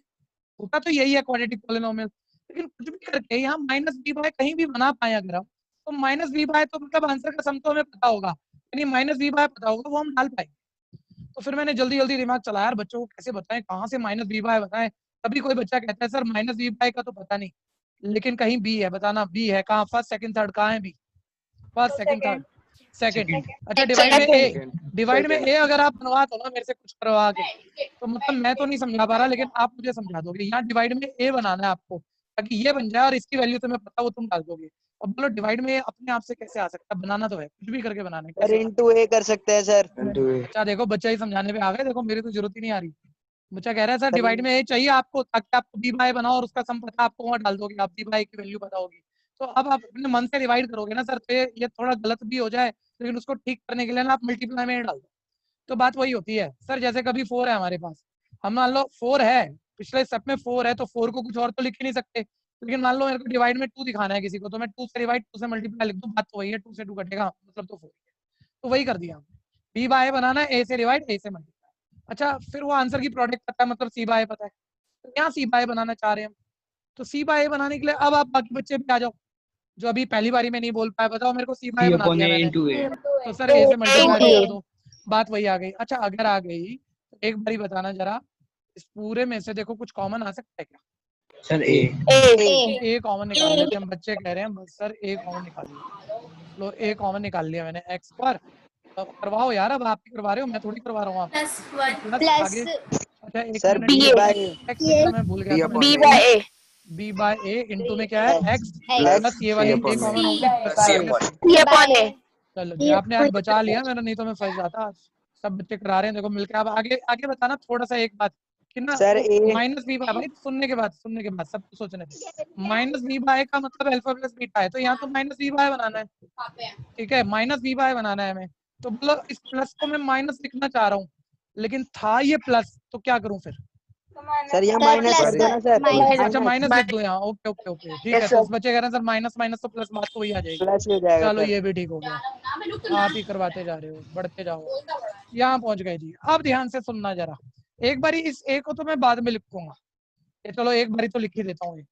होता तो यही है क्वाड्रेटिक पॉलिनोमियल, लेकिन कुछ भी करके यहाँ माइनस बी बाय कहीं भी बना पाए अगर हम, तो माइनस बी बाय तो मतलब आंसर का सम तो हमें पता होगा, यानी माइनस बी बाय पता होगा, वो हम डाल पाएंगे। तो फिर मैंने जल्दी जल्दी दिमाग चलाया, यार बच्चों को कैसे बताएं, कहाँ से माइनस बी बाय बताएं। तभी कोई बच्चा कहता है सर माइनस बी बाय का तो पता नहीं, लेकिन कहीं बी है, बताना बी है कहाँ, फर्स्ट सेकंड थर्ड कहाँ है B? First second third second. अच्छा डिवाइड में ए अगर आप बनवा दो ना मेरे से कुछ करवा के, तो मतलब मैं तो नहीं समझा पा रहा, लेकिन आप मुझे समझा दोगे। यहाँ डिवाइड में ए बनाना है आपको ताकि ये बन जाए, और इसकी वैल्यू तुम्हें पता वो तुम डाल दोगे। अब बोलो डिवाइड में अपने आप से कैसे आ सकता है? बनाना तो है, कुछ भी करके बनाना है। सर इनटू ए कर सकते हैं सर। अच्छा देखो बच्चा ही समझाने पे आ गए, देखो मेरी तो जरूरत ही नहीं आ रही। बच्चा कह रहा है सर डिवाइड में ए चाहिए आपको ताकि आपको बी बाय बनाओ और उसका सम पता आपको वहाँ डाल दोगे, आप बी बाय की वैल्यू पता होगी। तो अब आप अपने मन से डिवाइड करोगे ना सर, तो ये थोड़ा गलत भी हो जाए, लेकिन उसको ठीक करने के लिए ना आप मल्टीप्लाई में डाल दो। तो बात वही होती है सर, जैसे कभी 4 है हमारे पास, हम मान लो 4 है, पिछले स्टेप में 4 है, तो 4 को कुछ और तो लिख ही नहीं सकते, लेकिन मान लो मेरे को डिवाइड में 2 दिखाना है किसी को, तो मैं 2 से डिवाइड 2 से मल्टीप्लाई लिख दूं, बात तो वही है, 2 से 2 कटेगा मतलब तो 4। तो वही कर दिया हमने, बी बाय बनाना है, ए से डिवाइड ए से मल्टीप्लाई। अच्छा फिर वो आंसर की प्रोडक्ट पता है, मतलब सी बाय पता है, तो यहाँ सी बाय बनाना चाह रहे हैं हम, तो सी बाय बनाने के लिए अब आप बाकी बच्चे भी आ जाओ जो अभी पहली बारी में नहीं बोल पाए, बताओ मेरे को सी बाय बना दिया मैंने, तो सर ए से मल्टीप्लाई कर दो, बात वही आ गई। अच्छा अगर आ गई तो एक बारी बताना जरा, इस पूरे में से देखो कुछ कॉमन आ सकता है क्या? सर ए कॉमन निकाल लेते हैं, बच्चे कह रहे हैं बस सर ए कॉमन निकाल लिया, लो ए कॉमन निकाल लिया मैंने, एक्स पर करवाओ यार, अब आप ही करवा रहे हो, मैं थोड़ी करवा रहा हूँ। आप प्लस आगे अच्छा एक सर मिनट, बी ये बाय x लिखना मैं भूल गया B था, upon B A by A, b by a into में क्या है x प्लस प्लस ये C वाली upon a A कॉमन हो गई plus C plus upon C upon A. चलो जी, आपने आज बचा लिया मेरा, नहीं तो मैं फंस जाता आज। सब बच्चे करा रहे हैं, देखो मिलके। अब आगे आगे बताना थोड़ा सा एक बात कि ना सर ए माइनस बी बाय, भाई सुनने के बाद सब कुछ सोचने दे। माइनस बी बाय का मतलब अल्फा प्लस बीटा है, तो यहाँ तो माइनस बी बाय बनाना है, ठीक है, माइनस बी बाय बनाना है हमें। तो बोलो इस प्लस को मैं माइनस लिखना चाह रहा हूँ, लेकिन था ये प्लस, तो क्या करूँ फिर? सर यहाँ माइनस कर दो ना सर, अच्छा माइनस लिख दो यहाँ, ओके ओके ओके ठीक है। तो उस बच्चे कह रहे हैं सर माइनस माइनस तो प्लस, बात तो वही आ जाएगी। प्लस हो जाएगा चलो सर। ये भी ठीक हो गया, आप ही करवाते जा रहे हो, बढ़ते जाओ। यहाँ पहुंच गए जी। अब ध्यान से सुनना जरा, एक बारी इस ए को तो मैं बाद में लिखूंगा, ये चलो एक बारी तो लिख ही देता हूँ।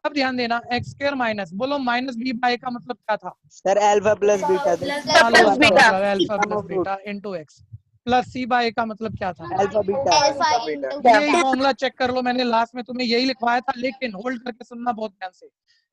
अब ध्यान देना, एक्स स्क्वायर माइनस, बोलो माइनस बी बाय का मतलब क्या था? सर अल्फा प्लस बीटा चलो प्लस उसका बीटा, मतलब alpha plus beta into x, plus C by का मतलब क्या था? Alpha beta. यही फॉर्मूला चेक कर लो, मैंने लास्ट में तुम्हें यही लिखवाया था, लेकिन होल्ड करके सुनना बहुत ध्यान से।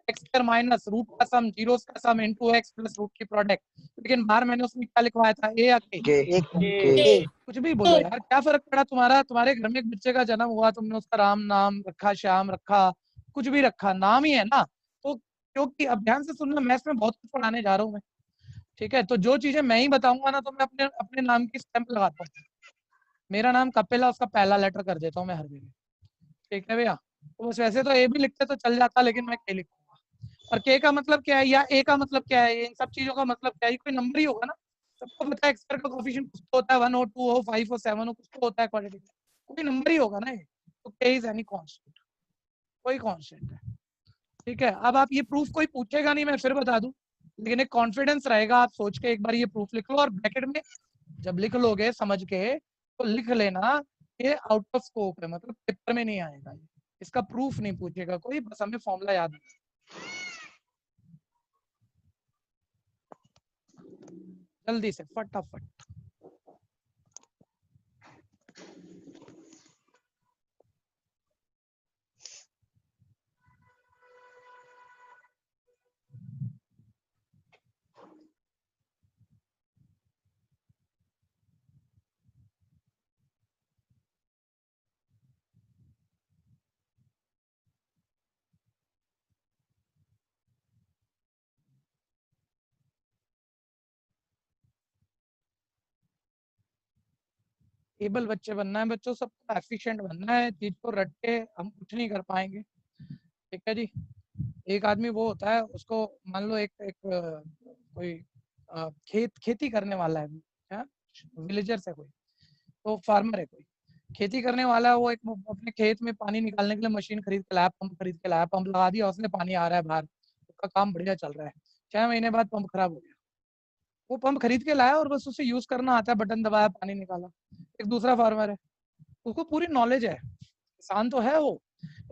एक्स स्क्वायर माइनस रूट का सम, जीरोस का सम इनटू एक्स प्लस रूट की प्रोडक्ट। लेकिन बाहर मैंने उसमें क्या लिखवाया था, ए या के? एक कुछ भी बोलो यार, क्या फर्क पड़ा तुम्हारा? तुम्हारे घर में एक बच्चे का जन्म हुआ, तुमने उसका राम नाम रखा, श्याम रखा, कुछ भी रखा, नाम ही है ना। तो क्योंकि अब ध्यान से सुनना, मैथ्स में बहुत कुछ पढ़ाने जा रहा हूँ मैं, ठीक है। तो जो चीजें मैं ही बताऊंगा ना, तो मैं अपने अपने नाम की स्टैंप लगाता हूँ। मेरा नाम कपिल है, उसका पहला लेटर कर देता हूँ मैं हर जगह, ठीक है भैया। तो बस वैसे तो ए भी लिखते तो चल जाता, लेकिन मैं के लिखूंगा। और के का मतलब क्या है या ए का मतलब क्या है, इन सब चीजों का मतलब क्या है? कोई नंबर ही होगा ना। सबको पता है एक्स का कोएफिशिएंट कुछ तो होता है, 1 हो 2 हो 5 हो 7 हो, कुछ तो होता है क्वाड्रेटिक, कोई नंबर ही होगा ना ये। तो के इज एनी कांस्टेंट, कोई कांस्टेंट है, ठीक है। अब आप ये प्रूफ कोई पूछेगा नहीं, मैं फिर बता दूं, लेकिन एक कॉन्फिडेंस रहेगा, आप सोच के एक बार ये प्रूफ लिख लो। और ब्रैकेट में जब लिख लोगे समझ के, तो लिख लेना ये आउट ऑफ स्कोप है, मतलब पेपर में नहीं आएगा ये, इसका प्रूफ नहीं पूछेगा कोई, बस हमें फॉर्मूला याद है। जल्दी से फटाफट। एबल बच्चे बनना है बच्चों, सबको एफिशिएंट बनना है, चीज को रट के हम कुछ नहीं कर पाएंगे, ठीक है जी। एक आदमी वो होता है, उसको मान लो एक एक कोई खेती करने वाला है, विलेजर्स है कोई, तो फार्मर है कोई, खेती करने वाला है, वो एक अपने खेत में पानी निकालने के लिए मशीन खरीद के लाया, पंप खरीद के लाया, पंप लगा दिया उसने, पानी आ रहा है बाहर, उसका काम बढ़िया चल रहा है। 6 महीने बाद पंप खराब हो गया, वो पंप खरीद के लाया और बस उसे यूज करना आता है, बटन दबाया पानी निकाला। एक दूसरा फार्मर है, उसको पूरी नॉलेज है, किसान तो है वो,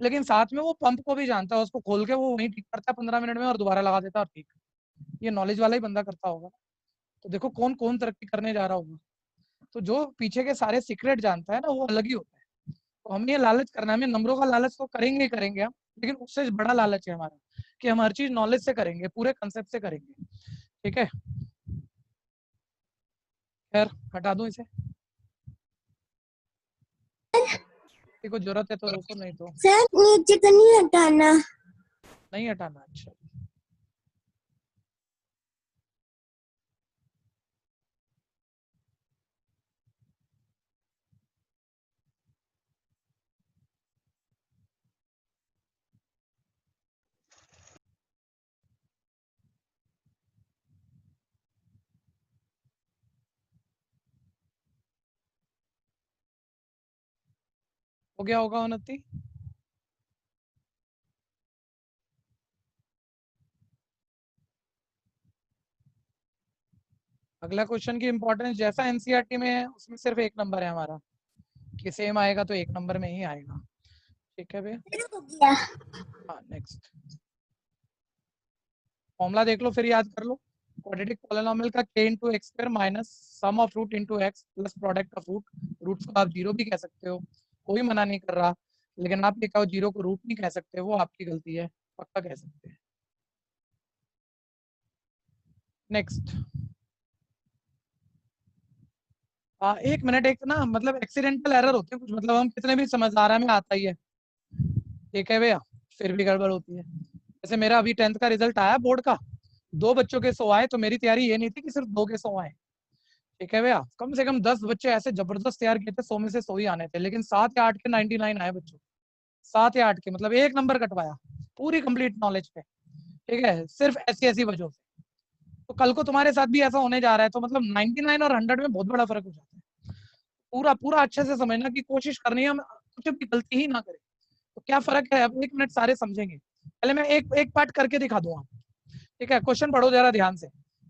लेकिन साथ में वो पंप को भी जानता है, उसको खोल के वो वहीं ठीक करता है 15 मिनट में और दोबारा लगा देता है, ठीक। ये नॉलेज वाला ही बंदा करता होगा। तो देखो कौन कौन तरक्की करने जा रहा होगा। तो जो पीछे के सारे सीक्रेट जानता है ना, वो अलग ही होता है। तो हमें ये लालच करना है, हमें नंबरों का लालच तो करेंगे ही करेंगे हम, लेकिन उससे बड़ा लालच है हमारा कि हम हर चीज नॉलेज से करेंगे, पूरे कंसेप्ट से करेंगे, ठीक है। खैर हटा दूं इसे, किसी को जरूरत है तो रोको, नहीं तो सर नीचे का नहीं हटाना। नहीं हटाना। अच्छा हो गया होगा उन्नति। अगला क्वेश्चन की इंपॉर्टेंस जैसा एनसीईआरटी में है, उसमें सिर्फ एक नंबर है हमारा, कि सेम आएगा तो एक नंबर में ही आएगा, ठीक है भैया। हो गया। हाँ नेक्स्ट फॉर्मूला देख लो फिर याद कर लो। क्वाड्रेटिक पॉलिनोमियल का k into x square minus sum of root into x plus product of root, roots को आप जीरो भी कह सकते हो, कोई मना नहीं कर रहा, लेकिन आप ये कहो जीरो को रूट नहीं कह सकते, वो आपकी गलती है, पक्का कह सकते हैं। नेक्स्ट एक मिनट, एक ना मतलब एक्सीडेंटल एरर होते हैं कुछ, मतलब हम कितने भी समझदार हैं, हमें आता ही है, ठीक है भैया, फिर भी गड़बड़ होती है। जैसे मेरा अभी 10th का रिजल्ट आया बोर्ड का, 2 बच्चों के 100 आए, तो मेरी तैयारी ये नहीं थी कि सिर्फ 2 के 100 आए, ठीक है भैया, कम से कम 10 बच्चे ऐसे जबरदस्त तैयार किए थे, 100 में से 100 ही आने थे, लेकिन 7 या 8 के 99 आए बच्चों, 7 या 8 के, मतलब 1 नंबर कटवाया पूरी कंप्लीट नॉलेज पे, ठीक है, सिर्फ ऐसी वजह से। तो कल को तुम्हारे साथ भी ऐसा होने जा रहा है, तो मतलब 99 और 100 में बहुत बड़ा फर्क हो जाता है। पूरा पूरा अच्छे से समझना कि कोशिश करनी है हम कुछ भी गलती ही ना करें। तो क्या फर्क है, अब 1 मिनट सारे समझेंगे। पहले मैं एक पार्ट करके दिखा दूंगा, ठीक है। क्वेश्चन पढ़ो जरा ध्यान से।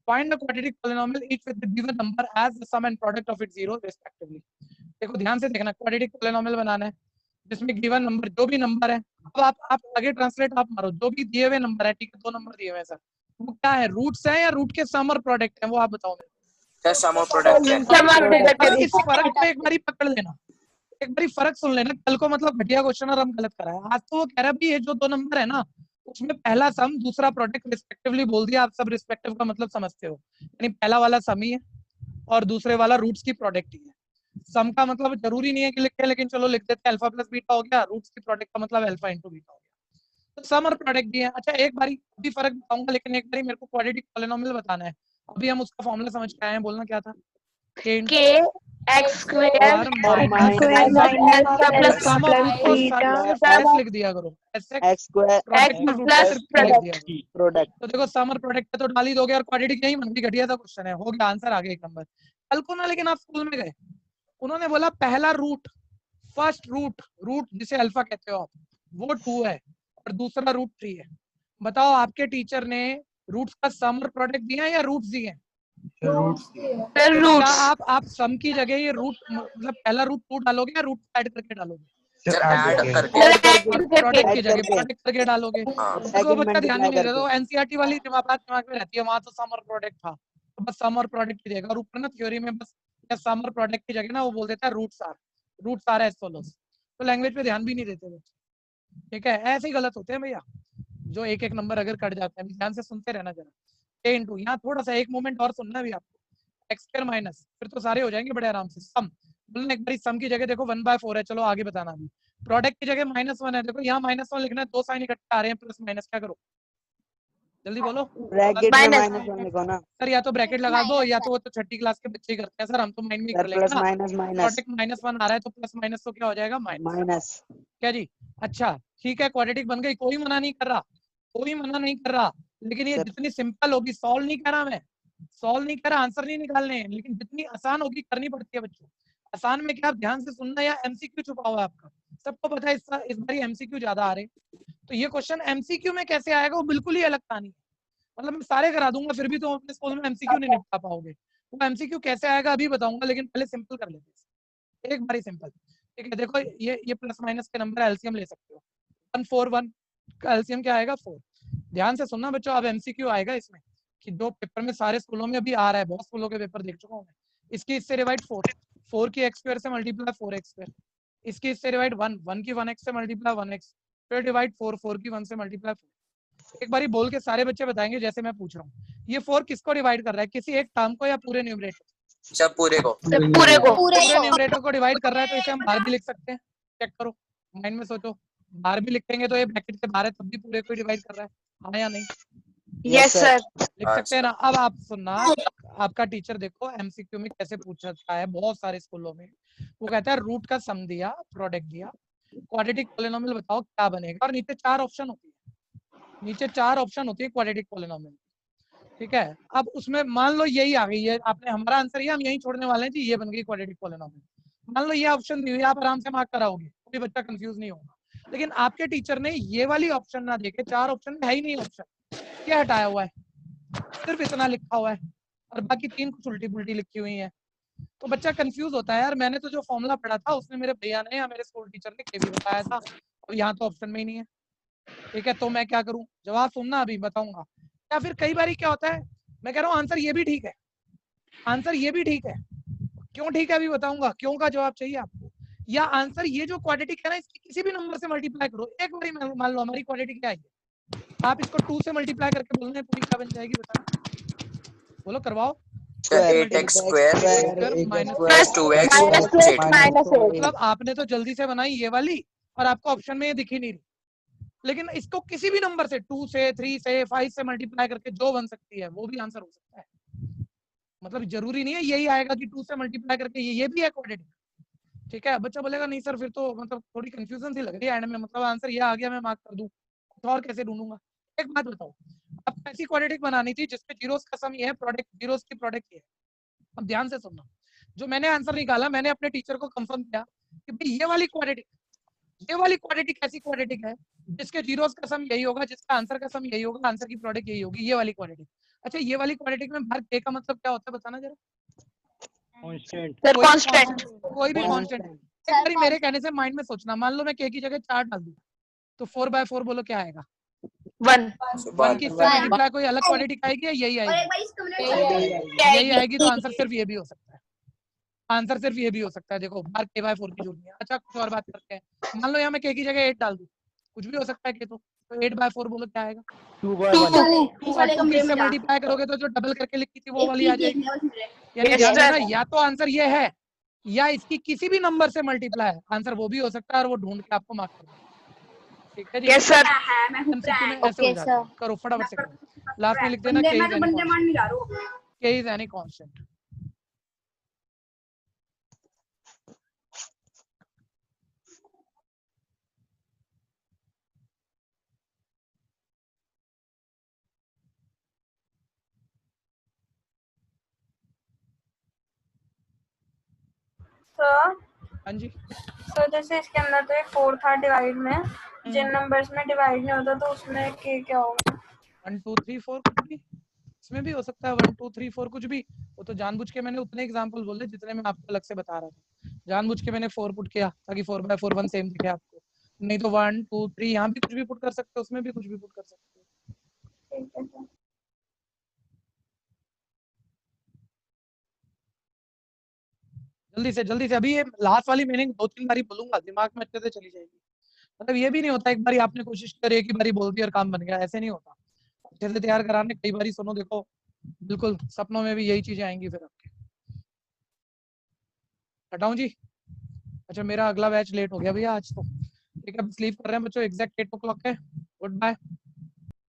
Find the quadratic polynomial each with the given number as the sum and product of its zero respectively. देखो ध्यान से देखना, क्वाड्रेटिक पॉलिनोमियल बनाना है जिसमें गिवन नंबर जो भी नंबर है, अब आप आगे ट्रांसलेट आप मारो, जो भी दिए हुए नंबर है, ठीक है, 2 नंबर दिए हुए हैं सर, वो क्या है, रूट्स है या रूट के सम और प्रोडक्ट है, वो आप बताओ मेरे सर सम ऑफ प्रोडक्ट है। को। इस फर्क को एक बारी पकड़ लेना, एक बारी फर्क सुन लेना, कल को मतलब घटिया क्वेश्चन और हम गलत कराए। आज तो वो कह रहा है भाई ये जो 2 नंबर है ना, उसमें पहला सम दूसरा प्रोडक्ट रिस्पेक्टिवली बोल दिया। आप सब रिस्पेक्टिव का मतलब समझते हो, यानी पहला वाला सम ही है और दूसरे वाला रूट्स की प्रोडक्ट ही है। सम का मतलब जरूरी नहीं है कि लिखे, लेकिन चलो लिख देते हैं, अल्फा प्लस बीटा हो गया, रूट्स की प्रोडक्ट का मतलब अल्फा इंटू बीटा हो गया, तो सम और प्रोडक्ट भी है। अच्छा एक बारी अभी फर्क बताऊंगा, लेकिन एक बारी मेरे को क्वाड्रेटिक पॉलिनोमियल बताना है। अभी हम उसका फॉर्मूला समझ के आए हैं, बोलना क्या था, k x square और minus square minus plus sum of root को beta सिर्फ एस लिख दिया करो, S x square product x का रूट plus सिर्फ P लिख दिया product करो। प्रोडक्ट। तो देखो सम और प्रोडक्ट तो डाल ही दोगे, और क्वाड्रेटिक यही बन गई, घटिया सा क्वेश्चन है, हो गया आंसर, आगे 1 नंबर। कल को ना लेकिन आप स्कूल में गए, उन्होंने बोला पहला रूट, फर्स्ट रूट, रूट जिसे अल्फा कहते हो आप, वो 2 है और दूसरा रूट 3 है। बताओ आपके टीचर ने रूट्स का सम और प्रोडक्ट दिया है या रूट्स दिए हैं? क्या आप सम की जगह ये रूट मतलब पहला रूट 2 डालोगे या रूट ऐड करके डालोगे? सर ऐड करके। प्रोडक्ट की जगह प्रोडक्ट करके डालोगे। हाँ। तो बच्चा ध्यान नहीं देता, तो एनसीईआरटी वाली बात दिमाग में रहती है, वहां तो सम और प्रोडक्ट था, तो बस सम और प्रोडक्ट की जगह, और ऊपर ना थ्योरी में बस सम और प्रोडक्ट की जगह ना वो बोल देता है रूट्स आर एज फॉलोस, तो लैंग्वेज पे ध्यान भी नहीं देते बच्चे, ठीक है। ऐसे ही गलत होते हैं भैया, जो एक एक नंबर अगर कट जाते हैं, ध्यान से सुनते रहना जरा। a इंटू, यहाँ थोड़ा सा एक मोमेंट और सुनना भी आपको, एक्स स्क्वायर माइनस, फिर तो सारे हो जाएंगे बड़े आराम से। सम बोलना एक बार, सम की जगह देखो 1/4 है, चलो आगे बताना अभी। प्रोडक्ट की जगह -1 है, देखो यहाँ -1 लिखना है, 2 साइन इकट्ठे आ रहे हैं, प्लस माइनस, क्या करो जल्दी बोलो। ब्रैकेट में -1 लिखो ना सर या तो ब्रैकेट लगा दो, या तो वो तो छठी क्लास के बच्चे ही करते हैं सर, हम तो माइंड में कर लेंगे प्लस ना। माइनस माइनस प्रोडक्ट -1 आ रहा है तो प्लस माइनस तो क्या हो जाएगा, माइनस। क्या जी। अच्छा ठीक है, क्वाड्रेटिक बन गई, कोई मना नहीं कर रहा, कोई मना नहीं कर रहा, लेकिन ये जितनी सिंपल होगी, सॉल्व नहीं कर रहा मैं, सॉल्व नहीं कर रहा, आंसर नहीं निकालने हैं, लेकिन जितनी आसान होगी करनी पड़ती है बच्चों। आसान में क्या, आप ध्यान से सुनना, या एमसीक्यू छुपा हुआ है आपका, सबको पता है इस बार एमसीक्यू ज्यादा आ रहे हैं, तो ये क्वेश्चन एमसीक्यू में कैसे आएगा, वो बिल्कुल ही अलग कहानी है। मतलब मैं सारे करा दूंगा, फिर भी तुम अपने स्कूल में एमसीक्यू नहीं निपटा पाओगे। वो एमसीक्यू कैसे आएगा अभी बताऊंगा, लेकिन पहले सिंपल कर लेते हैं, एक बार ही सिंपल, ठीक है। देखो ये प्लस माइनस के नंबर एलसीएम ले सकते हो, 141 का एलसीएम क्या आएगा, 4। ध्यान से सुनना बच्चों, अब एमसीक्यू आएगा इसमें, कि जो पेपर में सारे स्कूलों में अभी आ रहा है, बहुत स्कूलों के पेपर देख चुका हूँ मैं। इसकी इससे डिवाइड 4 की x स्क्वायर से मल्टीप्लाई 4x स्क्वायर, इसकी इससे डिवाइड 1 की 1x से मल्टीप्लाई 1x, फिर डिवाइड 4 की 1 से मल्टीप्लाई 4। एक बारी बोल के सारे बच्चे बताएंगे जैसे मैं पूछ रहा हूँ। ये 4 किसको डिवाइड कर रहा है, किसी एक टर्म को या पूरे न्यूमरेटर? सब पूरे को। पूरे न्यूमरेटर को डिवाइड कर रहा है, तो इसे हम बाहर भी लिख सकते हैं, चेक करो माइंड में सोचो, बाहर भी लिखेंगे तो ये ब्रैकेट के बाहर है, तब भी पूरे को डिवाइड कर रहा है, हाँ या नहीं? yes sir लिख सकते हैं ना। अब आप सुनना, आपका टीचर देखो एमसीक्यू में कैसे पूछ सकता है, बहुत सारे स्कूलों में वो कहता है रूट का सम दिया, प्रोडक्ट दिया, क्वाड्रेटिक पॉलिनोमियल बताओ क्या बनेगा, और नीचे 4 ऑप्शन होती है, क्वाड्रेटिक पॉलिनोमियल, ठीक है। अब उसमें मान लो यही आ गई है, आपने हमारा आंसर ये हम यही छोड़ने वाले हैं जी, ये बन गई क्वाड्रेटिक पॉलिनोमियल। मान लो ये ऑप्शन दी हुई है, आप आराम से मार्क कराओगे, कोई बच्चा कंफ्यूज नहीं होगा। लेकिन आपके टीचर ने ये वाली ऑप्शन ना देके, 4 ऑप्शन में है ही नहीं ऑप्शन, क्या हटाया हुआ है, सिर्फ इतना लिखा हुआ है, और बाकी 3 कुछ उल्टी पुल्टी लिखी हुई है, तो बच्चा कंफ्यूज होता है, यार मैंने तो जो फॉर्मूला पढ़ा था उसमें मेरे भैया ने या मेरे स्कूल टीचर ने केवी बताया था, और यहाँ तो ऑप्शन में ही नहीं है, ठीक है। तो मैं क्या करूं, जवाब सुनना अभी बताऊंगा। या फिर कई बार क्या होता है, मैं कह रहा हूँ आंसर ये भी ठीक है, आंसर ये भी ठीक है, क्यों ठीक है अभी बताऊंगा, क्यों का जवाब चाहिए आपको। या आंसर ये जो क्वाड्रेटिक है ना, इसकी किसी भी नंबर से मल्टीप्लाई करो, एक बार मान लो हमारी क्वाड्रेटिक क्या है, आप इसको 2 से मल्टीप्लाई करके बोलने पूरी क्या बन जाएगी, बताना, बोलो करवाओ। 8x square minus plus 2x minus two plus X 8. Minus eight. मतलब आपने तो जल्दी से बनाई ये वाली और आपको ऑप्शन में ये दिख ही नहीं रही, लेकिन इसको किसी भी नंबर से 2 से 3 से 5 से मल्टीप्लाई करके जो बन सकती है वो भी आंसर हो सकता है। मतलब जरूरी नहीं है यही आएगा कि 2 से मल्टीप्लाई करके ये भी है क्वाड्रेटिक। ठीक है, बच्चा बोलेगा नहीं सर फिर तो मतलब थोड़ी कंफ्यूजन सी लग रही है एंड में, मतलब आंसर ये आ गया मैं मार्क कर दूं तो और कैसे ढूंढूंगा। एक बात बताओ, आपको ऐसी क्वाड्रेटिक बनानी थी जिसमें जीरोस का सम ये है, प्रोडक्ट जीरोस की प्रोडक्ट ये है। अब ध्यान से सुनना, जो मैंने आंसर निकाला मैंने अपने टीचर को कंफर्म किया कि भाई ये वाली क्वाड्रेटिक ऐसी क्वाड्रेटिक है जिसके जीरोस का सम यही होगा, जिसका आंसर का सम यही होगा, आंसर की प्रोडक्ट यही होगी, ये वाली क्वाड्रेटिक। अच्छा ये वाली क्वाड्रेटिक में बाहर के का मतलब क्या होता है बताना जरा। कांस्टेंट। Sir constant. कोई भी कांस्टेंट। एक बारी मेरे कहने से माइंड में सोचना, मान लो मैं के की जगह 4 डाल दूं तो 4/4 बोलो क्या आएगा। 1 1 की इससे मल्टीप्लाई कोई अलग क्वाड्रेटिक आएगी या यही आएगी? यही आएगी, तो आंसर सिर्फ ये भी हो सकता है। आंसर सिर्फ ये भी हो सकता है। देखो बाहर k/4 की जरूरत नहीं है। अच्छा कुछ और बात करते हैं, मान लो यहाँ मैं k की जगह 8 डाल दूं, कुछ भी हो सकता है k, तो 8/4 बोलो क्या आएगा। 2/1। और 2 से मल्टीप्लाई करोगे तो जो डबल करके लिखी थी वो वाली आ जाएगी। यानी ध्यान देना, या तो आंसर ये है या इसकी किसी भी नंबर से मल्टीप्लाई है, आंसर वो भी हो सकता है और वो ढूंढ के आपको मार्क कर देना। ठीक है जी। Yes sir. MCQ में ऐसे हो जाता है। करो फटाफट से करो, लास्ट में लिख देना k is any constant। Sir हाँ जी। सर जैसे इसके अंदर तो एक 4 था डिवाइड में, जिन नंबर्स में डिवाइड नहीं होता तो उसमें के क्या होगा? 1 2 3 4 कुछ भी इसमें भी हो सकता है। 1 2 3 4 कुछ भी। वो तो जानबूझ के मैंने उतने एग्जांपल बोले जितने मैं आपको अलग से बता रहा था। जानबूझ के मैंने 4 पुट किया ताकि 4/4 1 सेम दिखे आपको। नहीं तो 1 2 3 यहाँ भी कुछ भी पुट कर सकते हो, उसमें भी कुछ भी पुट कर सकते हो। ठीक है सर। जल्दी से अभी ये लास्ट वाली मीनिंग 2-3 बारी बोलूंगा, दिमाग में अच्छे से चली जाएगी। मतलब ये भी नहीं होता एक बारी आपने कोशिश करी, एक ही बारी बोल दी और काम बन गया, ऐसे नहीं होता। अच्छे से तैयार कराने कई बारी सुनो, देखो बिल्कुल सपनों में भी यही चीजें आएंगी फिर आपके। हटाऊं जी? अच्छा मेरा अगला बैच लेट हो गया भैया आज तो। ठीक है, स्लीप कर रहे हैं बच्चों, एग्जैक्ट 8 o'clock है। Good bye.